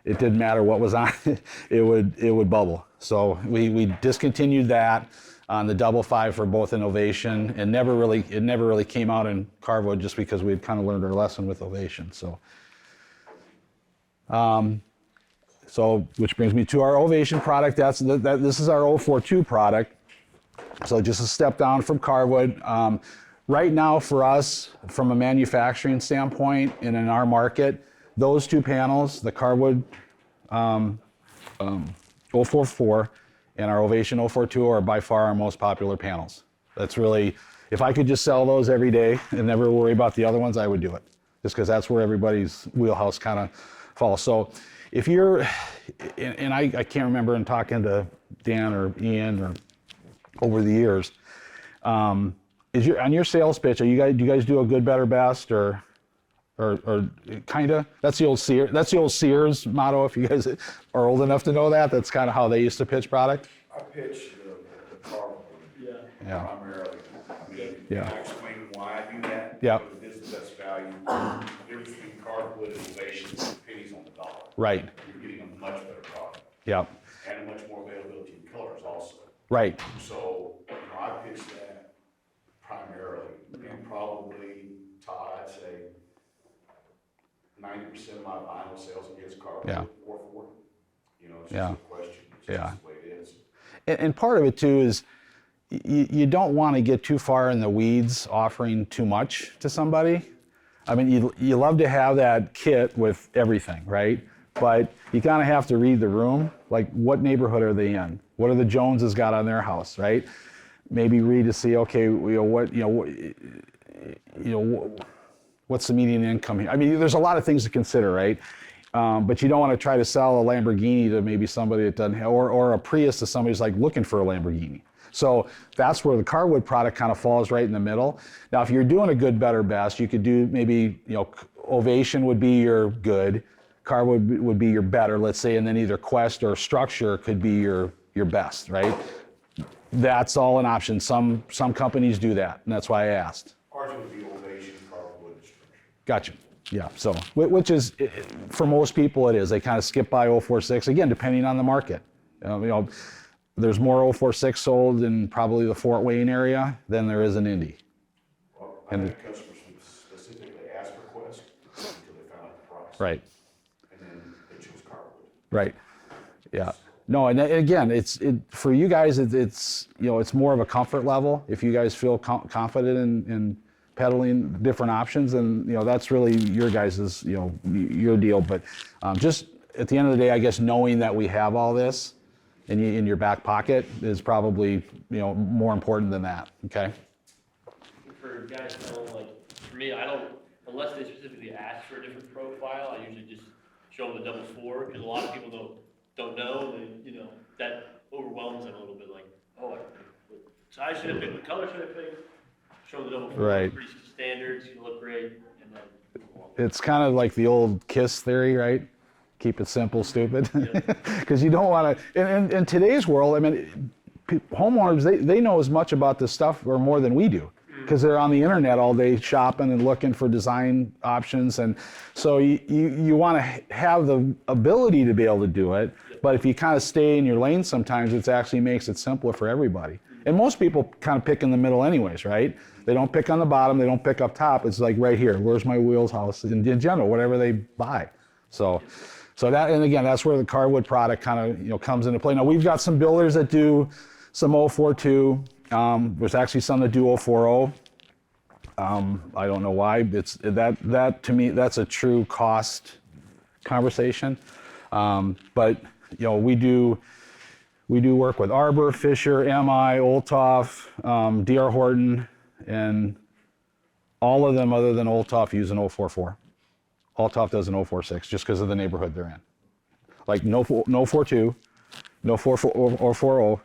it didn't matter what was on it, it would bubble. So we discontinued that on the double 5 for both in Ovation, and it never really came out in carwood just because we had kind of learned our lesson with Ovation. So, which brings me to our Ovation product. This is our 042 product. So just a step down from carwood. Right now for us, from a manufacturing standpoint and in our market, those two panels, the carwood 044 and our Ovation 042, are by far our most popular panels. That's really, if I could just sell those every day and never worry about the other ones, I would do it. Just because that's where everybody's wheelhouse kind of falls. So if you're, and I can't remember in talking to Dan or Ian or over the years, on your sales pitch, do you guys do a good, better, best, or kind of? That's the old Sears motto. If you guys are old enough to know that, that's kind of how they used to pitch product. I pitch the carwood primarily. I mean, I explain why I do that. Yeah. But it is the best value. The difference between carwood and Ovation is pennies on the dollar. Right. You're getting a much better product. Yep. And much more availability in colors also. Right. So, I pitch that primarily, and probably, Todd, I'd say 90% of my vinyl sales against carwood or for. It's just a question. It's just the way it is. And part of it too is you don't want to get too far in the weeds offering too much to somebody. I mean, you love to have that kit with everything, right? But you kind of have to read the room. Like, what neighborhood are they in? What are the Joneses got on their house, right? Maybe read to see, okay, what's the median income here? I mean, there's a lot of things to consider, right? But you don't want to try to sell a Lamborghini to maybe somebody that doesn't have, or a Prius to somebody who's like looking for a Lamborghini. So that's where the carwood product kind of falls right in the middle. Now, if you're doing a good, better, best, you could do maybe, Ovation would be your good, carwood would be your better, let's say, and then either Quest or Structure could be your best, right? That's all an option. Some companies do that, and that's why I asked. Ours would be Ovation, carwood, and Structure. Gotcha. Yeah, so, which is, for most people it is. They kind of skip by 046, again, depending on the market. There's more 046 sold in probably the Fort Wayne area than there is in Indy. Well, I had customers who specifically asked for Quest until they found out the price. Right. And then they chose carwood. Right. Yeah. No, and again, for you guys, it's you know, it's more of a comfort level. If you guys feel confident in pedaling different options, then you know that's really your guys's, you know, your deal. But just at the end of the day, I guess knowing that we have all this in your back pocket is probably, you know, more important than that. Okay. For guys that don't like, for me, I don't, unless they specifically ask for a different profile, I usually just show them the double four, because a lot of people don't know, they, you know, that overwhelms them a little bit, like, oh, what size should I pick, what color should I pick? Show them the double four, Right. pretty standard, it's gonna look great, and then move along. It's kind of like the old KISS theory, right? Keep it simple, stupid. Because you don't want to, in today's world, I mean, homeowners, they know as much about this stuff or more than we do. Because they're on the internet all day shopping and looking for design options. And so you want to have the ability to be able to do it. But if you kind of stay in your lane sometimes, it actually makes it simpler for everybody. And most people kind of pick in the middle anyways, right? They don't pick on the bottom, they don't pick up top. It's like right here, where's my wheelhouse in general, whatever they buy. So that, and again, that's where the Carwood product kind of, you know, comes into play. Now we've got some builders that do some 042. There's actually some that do 040. I don't know why. It's that to me, that's a true cost conversation. But you know, we do work with Arbor, Fisher, MI, Olthoff, DR Horton, and all of them other than Olthoff use an 044. Olthoff does an 046 just because of the neighborhood they're in. Like no 42, no 44 or 40.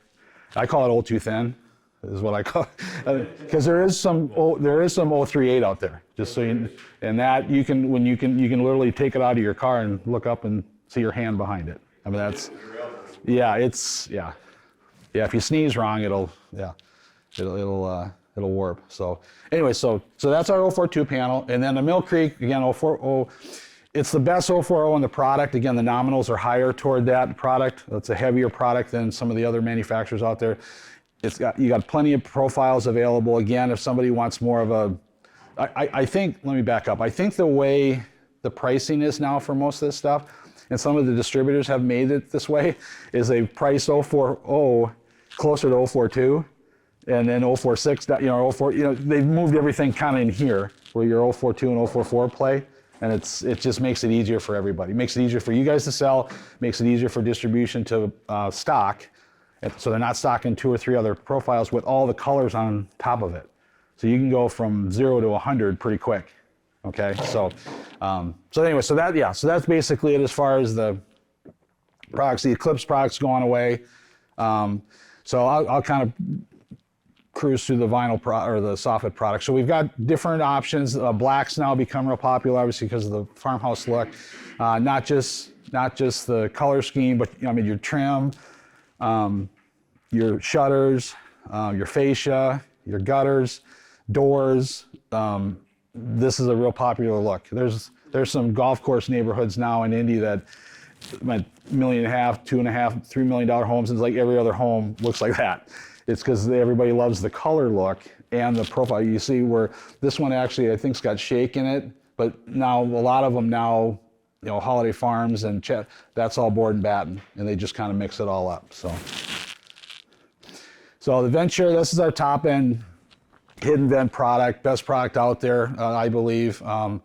I call it old too thin, is what I call it. Because there is some 038 out there. Just so you, and that you can literally take it out of your car and look up and see your hand behind it. I mean yeah. If you sneeze wrong, it'll warp. So anyway, so that's our 042 panel, and then the Mill Creek again 040. It's the best 040 in the product. Again, the nominals are higher toward that product. That's a heavier product than some of the other manufacturers out there. You got plenty of profiles available. Again, if somebody wants more of a, I think, let me back up. I think the way the pricing is now for most of this stuff, and some of the distributors have made it this way, is they price 040 closer to 042, and then 046, you know, 04, you know, they've moved everything kind of in here where your 042 and 044 play. And it just makes it easier for everybody. It makes it easier for you guys to sell, makes it easier for distribution to stock. So they're not stocking 2 or 3 other profiles with all the colors on top of it. So you can go from 0 to 100 pretty quick. Okay, so anyway, so that's basically it as far as the products. The Eclipse product's going away. So I'll kind of cruise through the vinyl or the soffit product. So we've got different options. Blacks now become real popular, obviously because of the farmhouse look. Not just the color scheme, but I mean your trim, your shutters, your fascia, your gutters, doors. This is a real popular look. There's some golf course neighborhoods now in Indy that $1.5 million, $2.5 million, $3 million homes, and it's like every other home looks like that. It's because everybody loves the color look and the profile. You see where this one actually, I think, has got shake in it, but now a lot of them now, you know, Holiday Farms and that's all board and batten, and they just kind of mix it all up. So the Venture, this is our top end hidden vent product, best product out there, I believe. 90%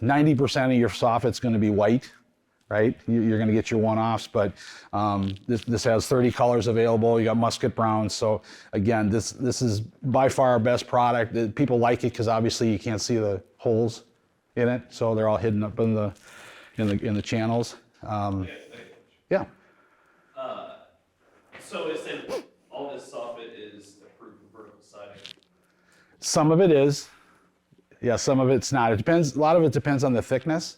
of your soffit's going to be white. Right? You're going to get your one-offs, but this has 30 colors available. You got musket browns. So again, this is by far our best product. People like it because obviously you can't see the holes in it, so they're all hidden up in the channels. Yeah. So it's in, all this soffit is approved for vertical siding? Some of it is. Yeah, some of it's not. It depends. A lot of it depends on the thickness.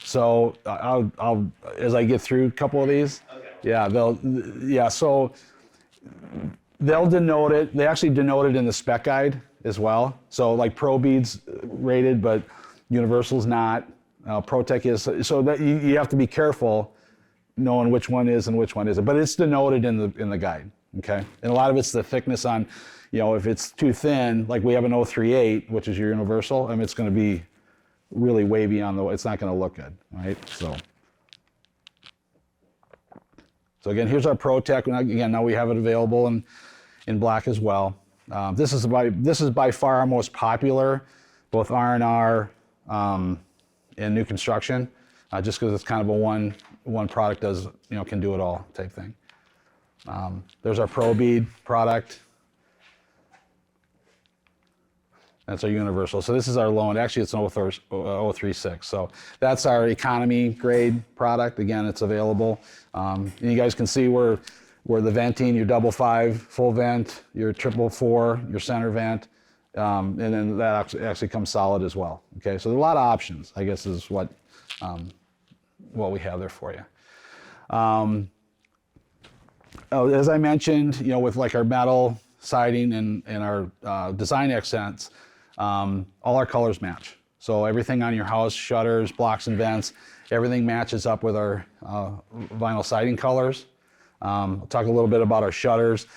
So I'll as I get through a couple of these, okay. So they'll denote it. They actually denote it in the spec guide as well. So like Pro Bead's rated, but Universal's not. ProTech is. So that you have to be careful knowing which one is and which one isn't. But it's denoted in the guide. Okay, and a lot of it's the thickness on, you know, if it's too thin, like we have an 038, which is your Universal, I mean it's going to be really wavy on it's not going to look good, right? So So again, here's our ProTech. Again, now we have it available in black as well. This is by far our most popular, both R&R and new construction, just because it's kind of a one product does, can do it all type thing. There's our Pro Bead product. That's our universal. So this is our low end. Actually, it's an 036. So that's our economy grade product. Again, it's available. And you guys can see where the venting, your 5.5 full vent, your 4.4, your center vent, and then that actually comes solid as well. Okay, so there are a lot of options, I guess, is what we have there for you. As I mentioned, with like our metal siding and our design accents, all our colors match. So everything on your house, shutters, blocks and vents, everything matches up with our vinyl siding colors. I'll talk a little bit about our shutters.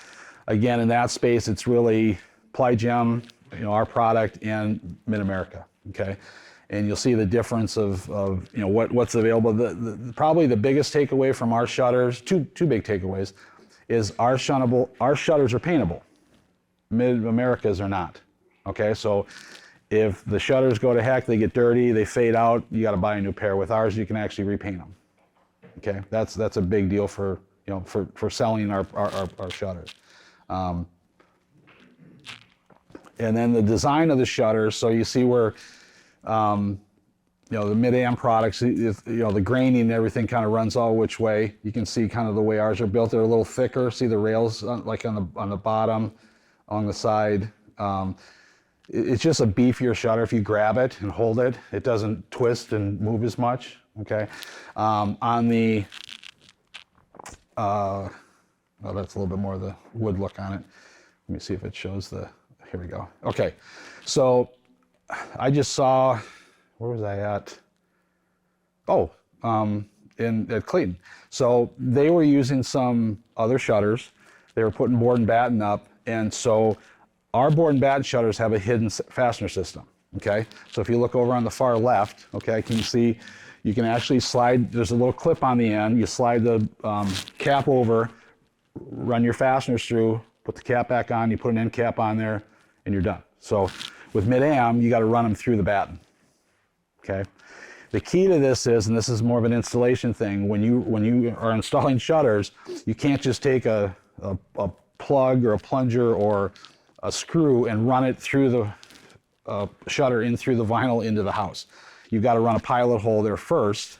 Again, in that space, it's really PlyGem, our product, and Mid-America, okay? And you'll see the difference of what's available. Probably the biggest takeaway from our shutters, two big takeaways, is our shutters are paintable. Mid-America's are not, okay? So if the shutters go to heck, they get dirty, they fade out, you gotta buy a new pair. With ours, you can actually repaint them, okay? That's a big deal for selling our shutters. And then the design of the shutters, so you see where, the Mid-Am products, the graining and everything kind of runs all which way. You can see kind of the way ours are built. They're a little thicker. See the rails like on the bottom, on the side. It's just a beefier shutter. If you grab it and hold it, it doesn't twist and move as much, okay? On the, that's a little bit more of the wood look on it. Let me see if it shows here we go. Okay, so I just saw, where was I at? Oh, at Clayton. So they were using some other shutters. They were putting board and batten up, and so our board and batten shutters have a hidden fastener system, okay? So if you look over on the far left, okay, can you see, you can actually slide, there's a little clip on the end, you slide the cap over, run your fasteners through, put the cap back on, you put an end cap on there, and you're done. So with Mid-Am, you gotta run them through the batten, okay? The key to this is, and this is more of an installation thing, when you are installing shutters, you can't just take a plug or a plunger or a screw and run it through the shutter in through the vinyl into the house. You've got to run a pilot hole there first,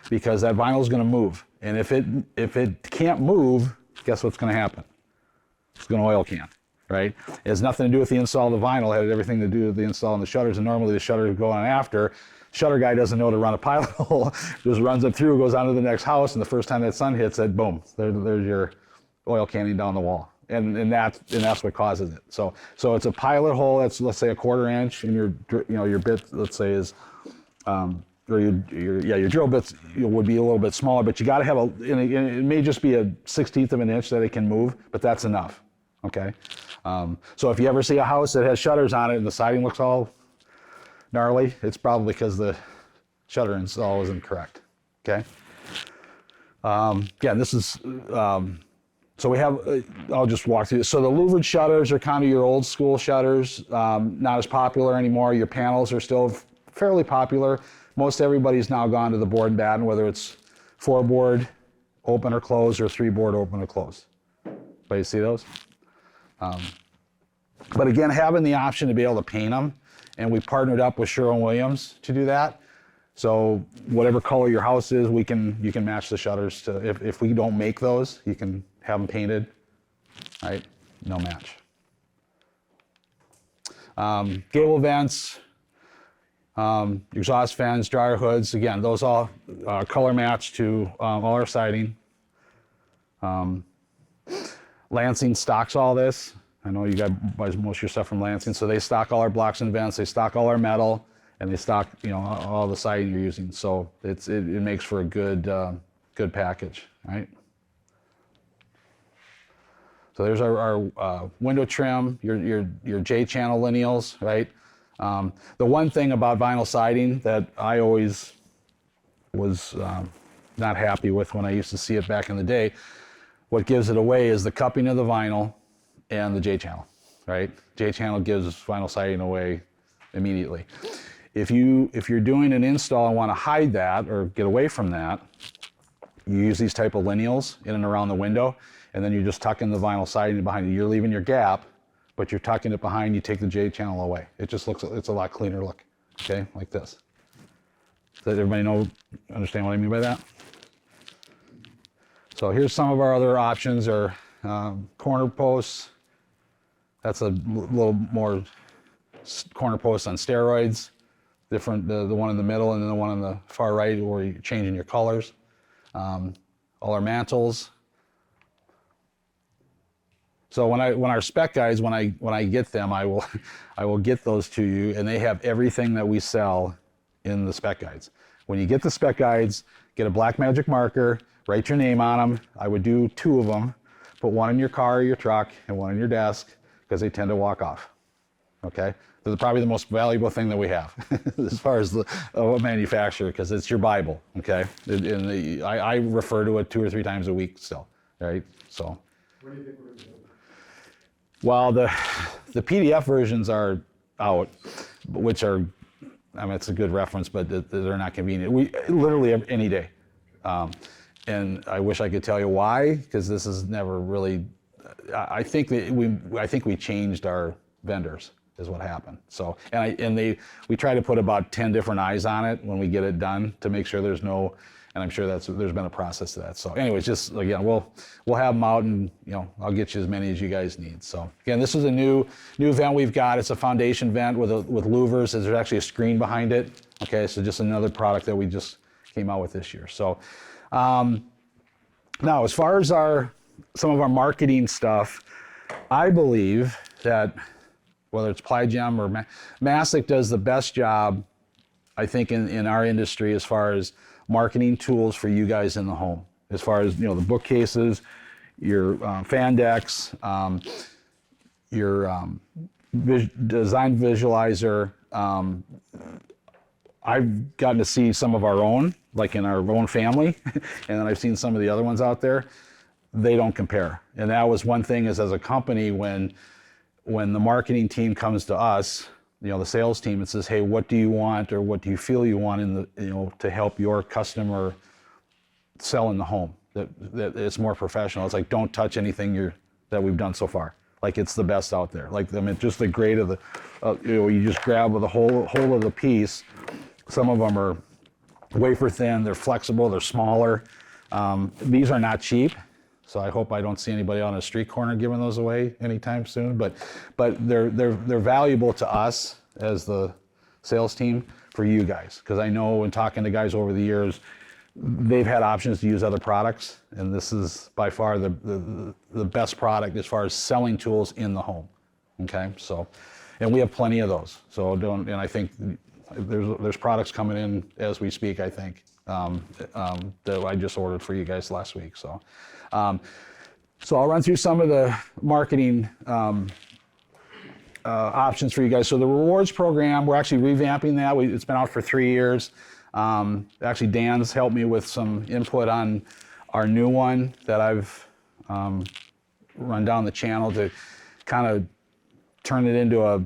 because that vinyl is going to move. And if it can't move, guess what's going to happen? It's going to oil can, right? It has nothing to do with the install of the vinyl. It has everything to do with the install on the shutters. And normally the shutters go on after. Shutter guy doesn't know to run a pilot hole, just runs it through, goes on to the next house, and the first time that sun hits it, boom, there's your oil canning down the wall. And that's what causes it. So it's a pilot hole that's, let's say, 1/4 inch, and your bit, let's say, is or your drill bits would be a little bit smaller, but you got to have it may just be a 1/16 of an inch that it can move, but that's enough, okay? So if you ever see a house that has shutters on it and the siding looks all gnarly, it's probably because the shutter install isn't correct, okay? Yeah, this is, so we have, I'll just walk through this. So the louvered shutters are kind of your old school shutters, not as popular anymore. Your panels are still fairly popular. Most everybody's now gone to the board and batten, whether it's 4-board open or close or 3-board open or close. Everybody see those? But again, having the option to be able to paint them, and we partnered up with Sherwin-Williams to do that. So whatever color your house is, you can match the shutters to, if we don't make those, you can have them painted, right? No match. Gable vents, exhaust fans, dryer hoods, again, those all color match to all our siding. Lansing stocks all this. I know you guys buy most of your stuff from Lansing, so they stock all our blocks and vents, they stock all our metal, and they stock all the siding you're using. So it makes for a good package, right? So there's our window trim, your J-channel lineals, right? The one thing about vinyl siding that I always was not happy with when I used to see it back in the day What gives it away is the cupping of the vinyl and the J-channel, right? J-channel gives vinyl siding away immediately. If you're doing an install and want to hide that or get away from that, you use these type of lineals in and around the window, and then you're just tucking the vinyl siding behind you. You're leaving your gap, but you're tucking it behind. You take the J-channel away. It just looks, it's a lot cleaner look, okay, like this. Does everybody understand what I mean by that? So here's some of our other options are corner posts. That's a little more corner posts on steroids. Different, the one in the middle and then the one on the far right where you're changing your colors. All our mantles. So when our spec guides, when I get them, I will get those to you, and they have everything that we sell in the spec guides. When you get the spec guides, get a black magic marker, write your name on them. I would do 2 of them. Put one in your car or your truck and one in your desk, because they tend to walk off. Okay? They're probably the most valuable thing that we have as far as the manufacturer, because it's your Bible. Okay? I refer to it 2 or 3 times a week still. Right? So. What do you think we're going to do? Well, the PDF versions are out, which are, I mean, it's a good reference, but they're not convenient. We literally any day. And I wish I could tell you why, because this is never really. I think we changed our vendors is what happened. So we try to put about 10 different eyes on it when we get it done to make sure there's no. And I'm sure there's been a process to that. So, anyways, just again, we'll have them out, and I'll get you as many as you guys need. So, again, this is a new vent we've got. It's a foundation vent with louvers. There's actually a screen behind it. Okay, so just another product that we just came out with this year. So. Now, as far as some of our marketing stuff, I believe that whether it's PlyGem or Mastic does the best job, I think, in our industry as far as marketing tools for you guys in the home. As far as the bookcases, your fan decks, your design visualizer. I've gotten to see some of our own, like in our own family, and then I've seen some of the other ones out there. They don't compare. And that was one thing is, as a company, when the marketing team comes to us, the sales team, it says, hey, what do you want, or what do you feel you want to help your customer sell in the home? That it's more professional. It's like, don't touch anything that we've done so far. Like, it's the best out there. Like, I mean, just the grade of you just grab with the whole of the piece. Some of them are wafer thin, they're flexible, they're smaller. These are not cheap, so I hope I don't see anybody on a street corner giving those away anytime soon. But they're valuable to us as the sales team for you guys, because I know in talking to guys over the years, they've had options to use other products, and this is by far the best product as far as selling tools in the home. Okay, so, and we have plenty of those. So and I think there's products coming in as we speak, I think, that I just ordered for you guys last week. So, so I'll run through some of the marketing options for you guys. So the rewards program, we're actually revamping that. It's been out for 3 years. Actually, Dan's helped me with some input on our new one that I've run down the channel to kind of turn it into a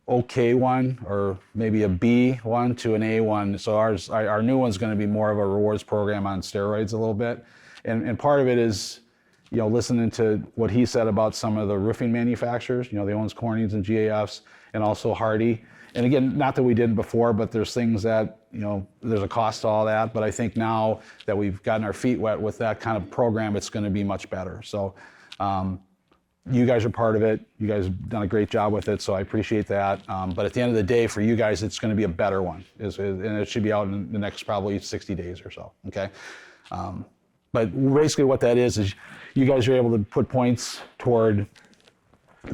okay one, or maybe a B one to an A one. So our new one's going to be more of a rewards program on steroids a little bit. And part of it is, listening to what he said about some of the roofing manufacturers, the Owens Cornings and GAFs, and also Hardy. And again, not that we didn't before, but there's things that, there's a cost to all that. But I think now that we've gotten our feet wet with that kind of program, it's going to be much better. So you guys are part of it. You guys have done a great job with it, so I appreciate that. But at the end of the day, for you guys, it's going to be a better one. And it should be out in the next probably 60 days or so, okay? But basically what that is you guys are able to put points toward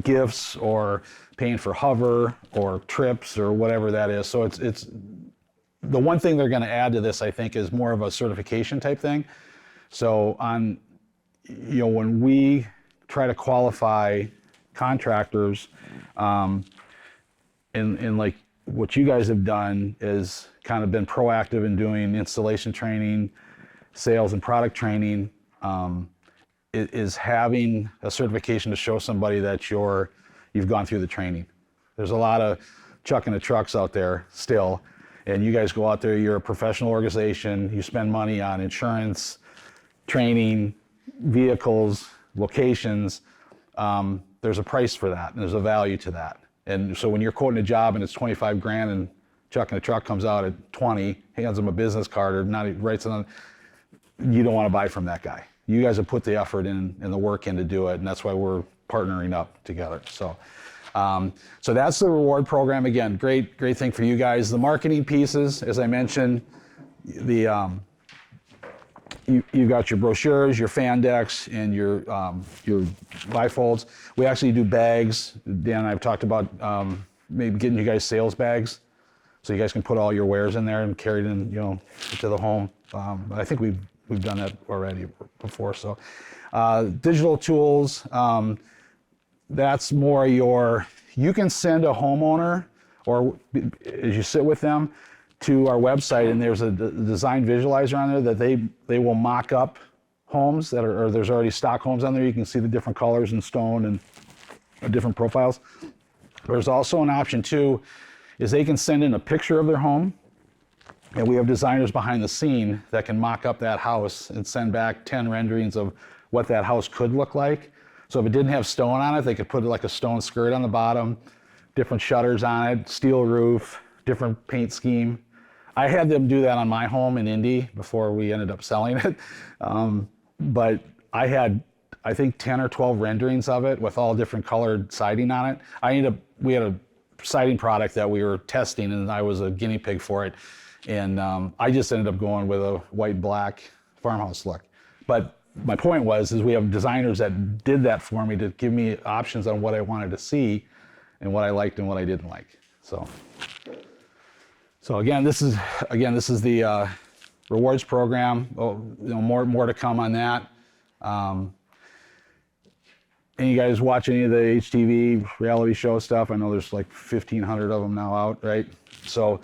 gifts or paying for hover or trips or whatever that is. So it's the one thing they're going to add to this, I think, is more of a certification type thing. So when we try to qualify contractors, and like what you guys have done is kind of been proactive in doing installation training, sales and product training, is having a certification to show somebody that you've gone through the training. There's a lot of chucking the trucks out there still, and you guys go out there, you're a professional organization, you spend money on insurance, training, vehicles, locations. There's a price for that, and there's a value to that. And so when you're quoting a job and it's 25 grand and chucking a truck comes out at 20, hands them a business card or not writes it on, you don't want to buy from that guy. You guys have put the effort in and the work in to do it, and that's why we're partnering up together. So that's the reward program. Again, great thing for you guys. The marketing pieces, as I mentioned, you've got your brochures, your fan decks, and your bifolds. We actually do bags. Dan and I have talked about maybe getting you guys sales bags, so you guys can put all your wares in there and carry it in, to the home. I think we've done that already before. So digital tools. That's more you can send a homeowner, or as you sit with them, to our website, and there's a design visualizer on there that they will mock up homes or there's already stock homes on there. You can see the different colors and stone and different profiles. There's also an option too, is they can send in a picture of their home, and we have designers behind the scene that can mock up that house and send back 10 renderings of what that house could look like. So if it didn't have stone on it, they could put like a stone skirt on the bottom, different shutters on it, steel roof, different paint scheme. I had them do that on my home in Indy before we ended up selling it. But I had, I think, 10 or 12 renderings of it with all different colored siding on it. We had a siding product that we were testing, and I was a guinea pig for it. And I just ended up going with a white black farmhouse look. But my point is we have designers that did that for me to give me options on what I wanted to see and what I liked and what I didn't like. So again, this is the rewards program. More to come on that. And you guys watch any of the HTV reality show stuff? I know there's like 1,500 of them now out, right? So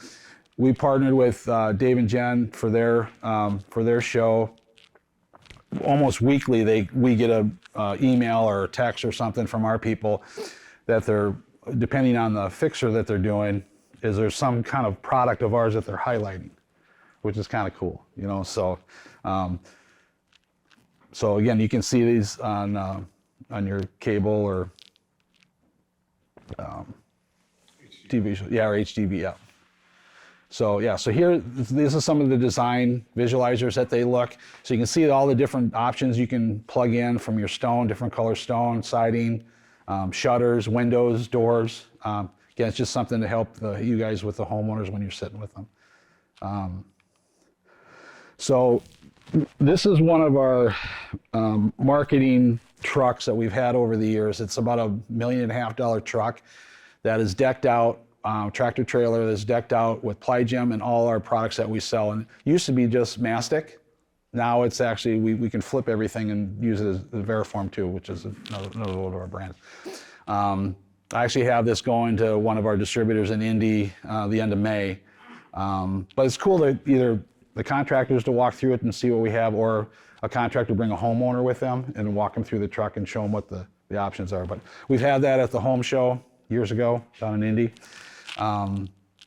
we partnered with Dave and Jen for their show. Almost weekly, we get a email or a text or something from our people that they're, depending on the fixture that they're doing, is there some kind of product of ours that they're highlighting, which is kind of cool, So again, you can see these on your cable or TV show, or HDB, yeah. So here, this is some of the design visualizers that they look. So you can see all the different options you can plug in from your stone, different color stone, siding, shutters, windows, doors. Again, it's just something to help you guys with the homeowners when you're sitting with them. So this is one of our marketing trucks that we've had over the years. It's about $1.5 million truck that is decked out, tractor trailer that's decked out with PlyGem and all our products that we sell. And it used to be just Mastic. Now it's actually, we can flip everything and use it as the Veriform too, which is another one of our brands. I actually have this going to one of our distributors in Indy the end of May. But it's cool to either the contractors to walk through it and see what we have, or a contractor bring a homeowner with them and walk them through the truck and show them what the options are. But we've had that at the home show years ago down in Indy.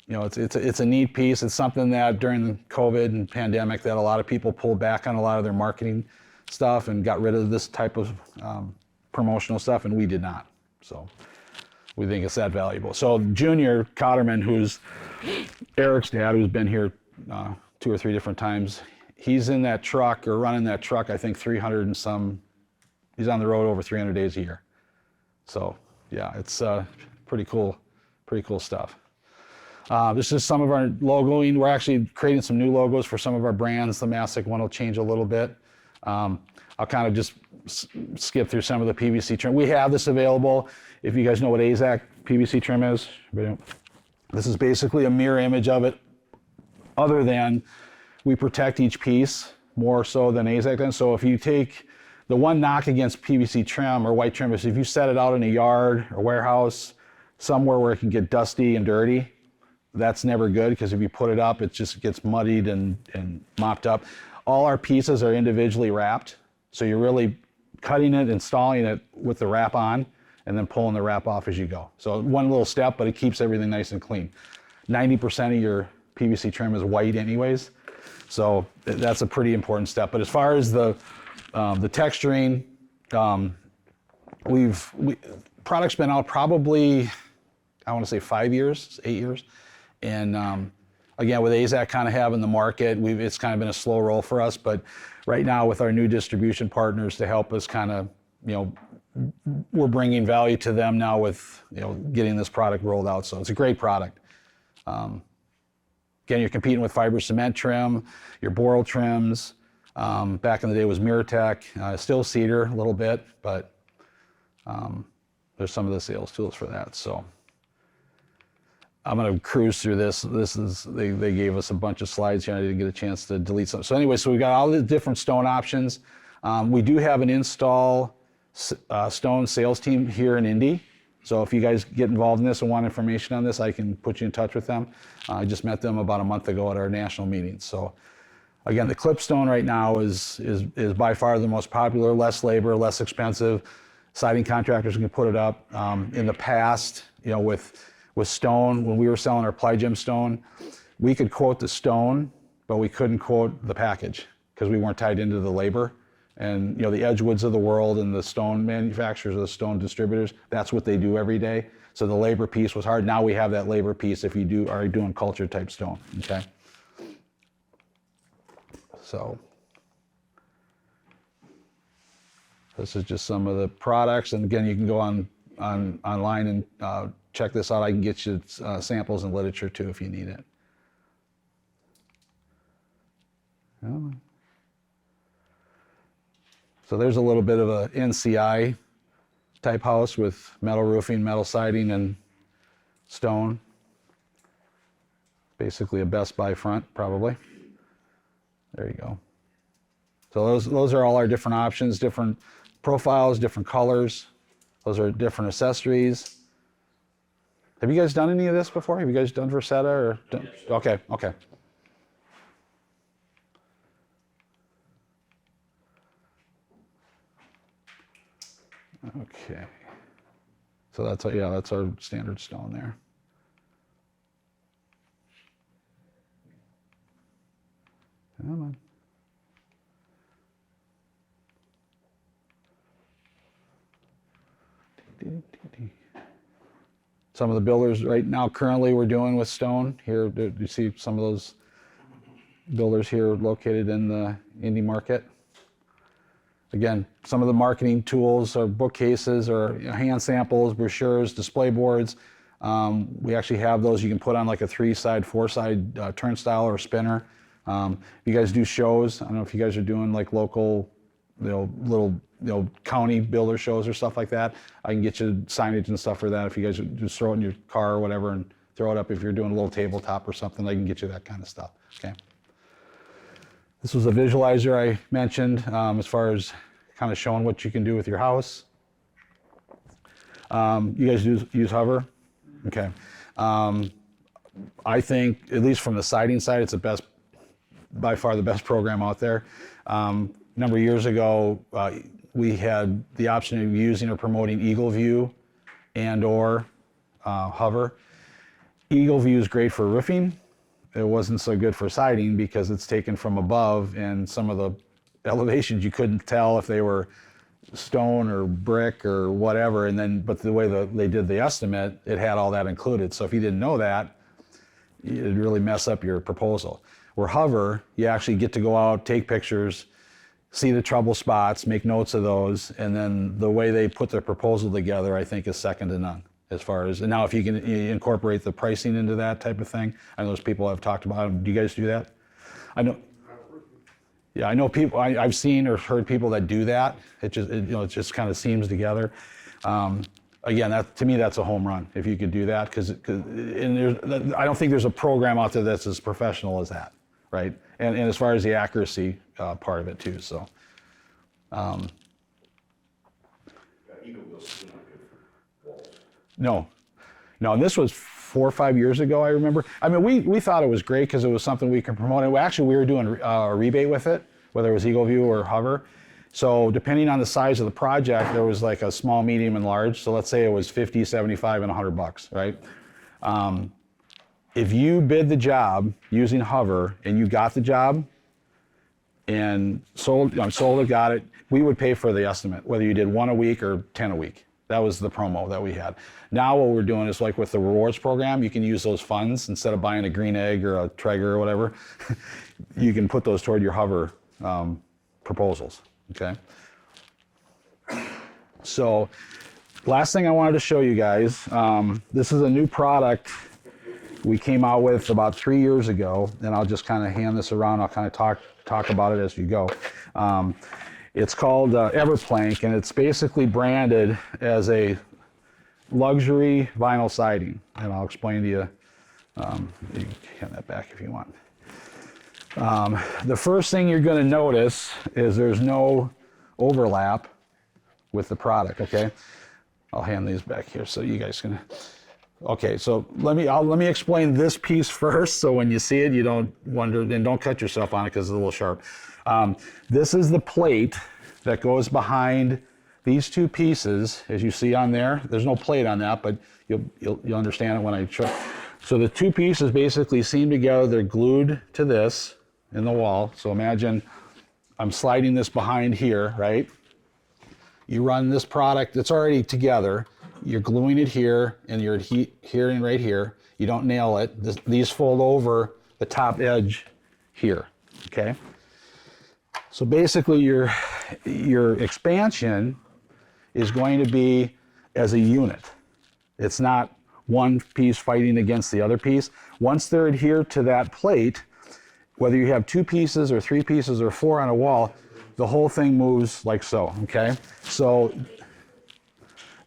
It's a neat piece. It's something that during the COVID and pandemic that a lot of people pulled back on a lot of their marketing stuff and got rid of this type of promotional stuff, and we did not. So we think it's that valuable. So Junior Cotterman, who's Eric's dad, who's been here 2 or 3 different times, he's in that truck or running that truck, I think 300 and some, he's on the road over 300 days a year. So yeah, it's pretty cool stuff. This is some of our logoing. We're actually creating some new logos for some of our brands. The Mastic one will change a little bit. I'll kind of just skip through some of the PVC trim. We have this available. If you guys know what AZAC PVC trim is, this is basically a mirror image of it, other than we protect each piece more so than AZAC does. So if you take the one knock against PVC trim or white trim is if you set it out in a yard or warehouse, somewhere where it can get dusty and dirty, that's never good, because if you put it up, it just gets muddied and mopped up. All our pieces are individually wrapped, so you're really cutting it, installing it with the wrap on, and then pulling the wrap off as you go. So one little step, but it keeps everything nice and clean. 90% of your PVC trim is white anyways, so that's a pretty important step. But as far as the texturing, product's been out probably, I want to say 5 years, 8 years. And again, with AZAC kind of having the market, it's kind of been a slow roll for us. But right now with our new distribution partners to help us kind of, we're bringing value to them now with, getting this product rolled out. So it's a great product. Again, you're competing with fiber cement trim, your Boral trims. Back in the day it was Miratech, still cedar a little bit, but there's some of the sales tools for that. So I'm going to cruise through this. They gave us a bunch of slides here. I didn't get a chance to delete some. So anyway, so we've got all the different stone options. We do have an install stone sales team here in Indy. So if you guys get involved in this and want information on this, I can put you in touch with them. I just met them about a month ago at our national meeting. So again, the clip stone right now is by far the most popular, less labor, less expensive. Siding contractors can put it up. In the past, with stone, when we were selling our PlyGem stone, we could quote the stone, but we couldn't quote the package because we weren't tied into the labor. And the Edgewoods of the world and the stone manufacturers, the stone distributors, that's what they do every day. So the labor piece was hard. Now we have that labor piece if you are doing culture type stone, okay? So this is just some of the products. And again, you can go online and check this out. I can get you samples and literature too if you need it. So there's a little bit of a NCI type house with metal roofing, metal siding, and stone. Basically a Best Buy front, probably. There you go. So those are all our different options, different profiles, different colors. Those are different accessories. Have you guys done any of this before? Have you guys done Versetta or? Done? Okay. Okay. So that's our standard stone there. Come on. Some of the builders right now currently we're doing with stone. Here, you see some of those builders here located in the Indy market. Again, some of the marketing tools are bookcases or hand samples, brochures, display boards. We actually have those you can put on like a 3-side, 4-side turnstile or spinner. You guys do shows. I don't know if you guys are doing like local, little, county builder shows or stuff like that. I can get you signage and stuff for that. If you guys just throw it in your car or whatever and throw it up. If you're doing a little tabletop or something, I can get you that kind of stuff. Okay. This was a visualizer I mentioned as far as kind of showing what you can do with your house. You guys use Hover? Okay. I think, at least from the siding side, it's by far the best program out there. A number of years ago, we had the option of using or promoting Eagle View and or Hover. Eagle View is great for roofing. It wasn't so good for siding because it's taken from above, and some of the elevations you couldn't tell if they were stone or brick or whatever. But the way they did the estimate, it had all that included. So if you didn't know that, it'd really mess up your proposal. Where Hover, you actually get to go out, take pictures, see the trouble spots, make notes of those, and then the way they put their proposal together, I think, is second to none. As far as, and now if you can incorporate the pricing into that type of thing, I know those people have talked about it. Do you guys do that? I know. Yeah, I know people. I've seen or heard people that do that. It just kind of seams together. Again, to me, that's a home run if you could do that, because I don't think there's a program out there that's as professional as that, right? And as far as the accuracy part of it too. So. Eagle Bill's still not good for walls. No, and this was 4 or 5 years ago, I remember. I mean, we thought it was great because it was something we could promote. Actually, we were doing a rebate with it, whether it was Eagle View or Hover. So depending on the size of the project, there was like a small, medium, and large. So let's say it was 50, 75, and $100, right? If you bid the job using Hover and you got the job and sold it, got it, we would pay for the estimate, whether you did 1 a week or 10 a week. That was the promo that we had. Now what we're doing is like with the rewards program, you can use those funds instead of buying a green egg or a Traeger or whatever. You can put those toward your Hover proposals, okay? So last thing I wanted to show you guys, this is a new product we came out with about 3 years ago, and I'll just kind of hand this around. I'll kind of talk about it as you go. It's called Everplank, and it's basically branded as a luxury vinyl siding, and I'll explain to you. You can hand that back if you want. The first thing you're going to notice is there's no overlap with the product, okay? I'll hand these back here so you guys can. Okay, so let me explain this piece first, so when you see it, you don't wonder, and don't cut yourself on it because it's a little sharp. This is the plate that goes behind these two pieces, as you see on there. There's no plate on that, but you'll understand it when I show. So the two pieces basically seam together. They're glued to this in the wall. So imagine I'm sliding this behind here, right? You run this product, it's already together. You're gluing it here, and you're here and right here. You don't nail it. These fold over the top edge here, okay? So basically your expansion is going to be as a unit. It's not one piece fighting against the other piece. Once they're adhered to that plate, whether you have 2 pieces or 3 pieces or 4 on a wall, the whole thing moves like so, okay? So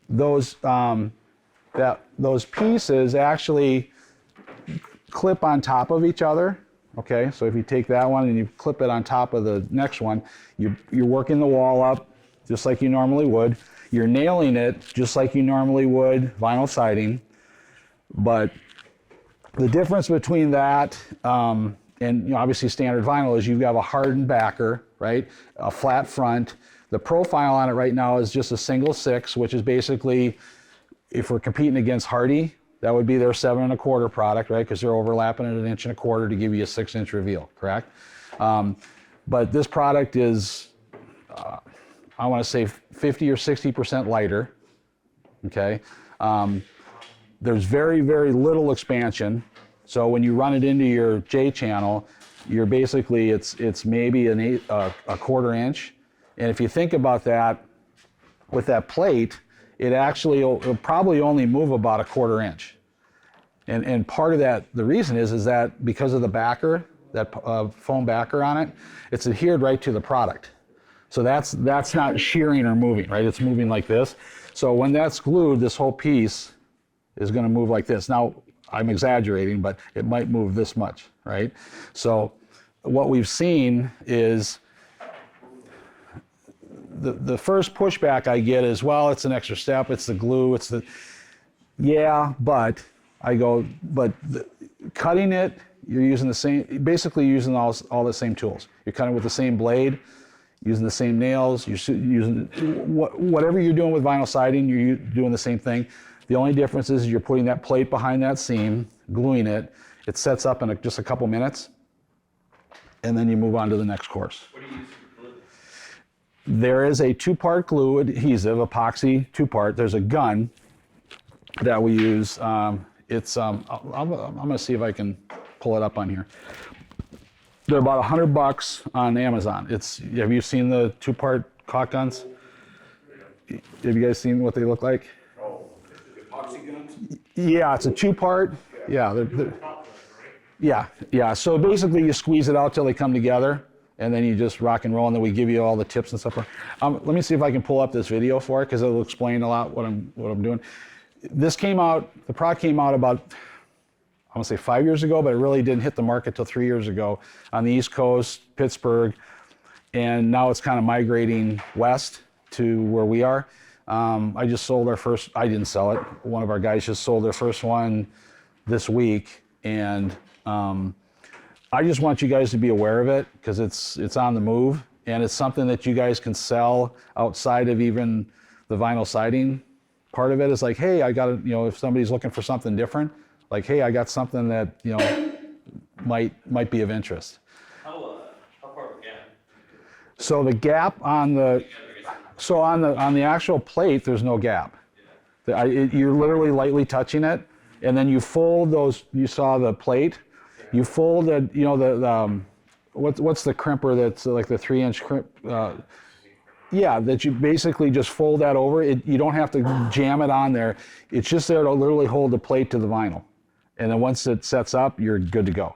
those pieces actually clip on top of each other, okay? So if you take that one and you clip it on top of the next one, you're working the wall up just like you normally would. You're nailing it just like you normally would vinyl siding, but the difference between that and obviously standard vinyl is you've got a hardened backer, right? A flat front. The profile on it right now is just a single 6, which is basically, if we're competing against Hardy, that would be their 7 1/4 product, right? Because they're overlapping at 1 1/4 inch to give you a 6-inch reveal, correct? But this product is, I want to say 50 or 60% lighter, okay? There's very, very little expansion. So when you run it into your J channel, you're basically, it's maybe a 1/4 inch. And if you think about that, with that plate, it'll probably only move about a 1/4 inch. And part of that, the reason is that because of the backer, that foam backer on it, it's adhered right to the product. So that's not shearing or moving, right? It's moving like this. So when that's glued, this whole piece is going to move like this. Now, I'm exaggerating, but it might move this much, right? So what we've seen is the first pushback I get is, well, it's an extra step, it's the glue, yeah, but I go, but cutting it, you're using the same, basically using all the same tools. You're cutting with the same blade, using the same nails, you're using, whatever you're doing with vinyl siding, you're doing the same thing. The only difference is you're putting that plate behind that seam, gluing it, it sets up in just a couple minutes, and then you move on to the next course. What do you use for glue? There is a 2-part glue adhesive, epoxy 2-part. There's a gun that we use. I'm going to see if I can pull it up on here. They're about $100 on Amazon. Have you seen the 2-part caulk guns? Have you guys seen what they look like? Oh, the epoxy guns? Yeah, it's a 2-part. Yeah, yeah. So basically, you squeeze it out till they come together, and then you just rock and roll, and then we give you all the tips and stuff. Let me see if I can pull up this video for it, because it'll explain a lot what I'm doing. The product came out about, I want to say 5 years ago, but it really didn't hit the market till 3 years ago on the East Coast, Pittsburgh, and now it's kind of migrating west to where we are. I just sold our first, I didn't sell it. One of our guys just sold their first one this week, and I just want you guys to be aware of it, because it's on the move, and it's something that you guys can sell outside of even the vinyl siding part of it. Is like, hey, I got to, if somebody's looking for something different, like, hey, I got something that might be of interest. How far of a gap? So the gap on the on the actual plate, there's no gap. You're literally lightly touching it, and then you fold those. You saw the plate. You fold it. What's the crimper that's like the 3-inch crimp? Yeah, that you basically just fold that over. You don't have to jam it on there. It's just there to literally hold the plate to the vinyl, and then once it sets up, you're good to go.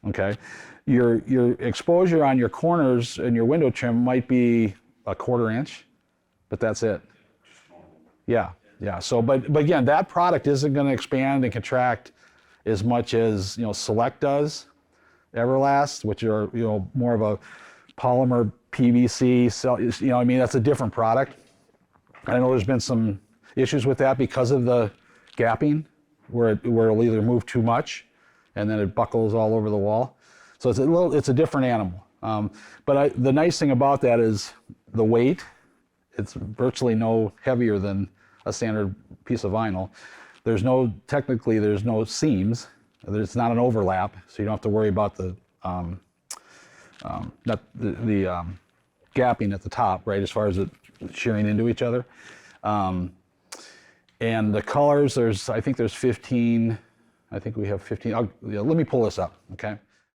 Okay, your exposure on your corners and your window trim might be a 1/4 inch, but that's it. Yeah. So, but again, that product isn't going to expand and contract as much as Select does, Everlast, which are more of a polymer PVC. That's a different product. I know there's been some issues with that because of the gapping, where it'll either move too much, and then it buckles all over the wall. So it's a different animal. But the nice thing about that is the weight. It's virtually no heavier than a standard piece of vinyl. Technically there's no seams. It's not an overlap, so you don't have to worry about the gapping at the top, right, as far as it shearing into each other. And the colors, I think there's 15. I think we have 15. Let me pull this up, okay?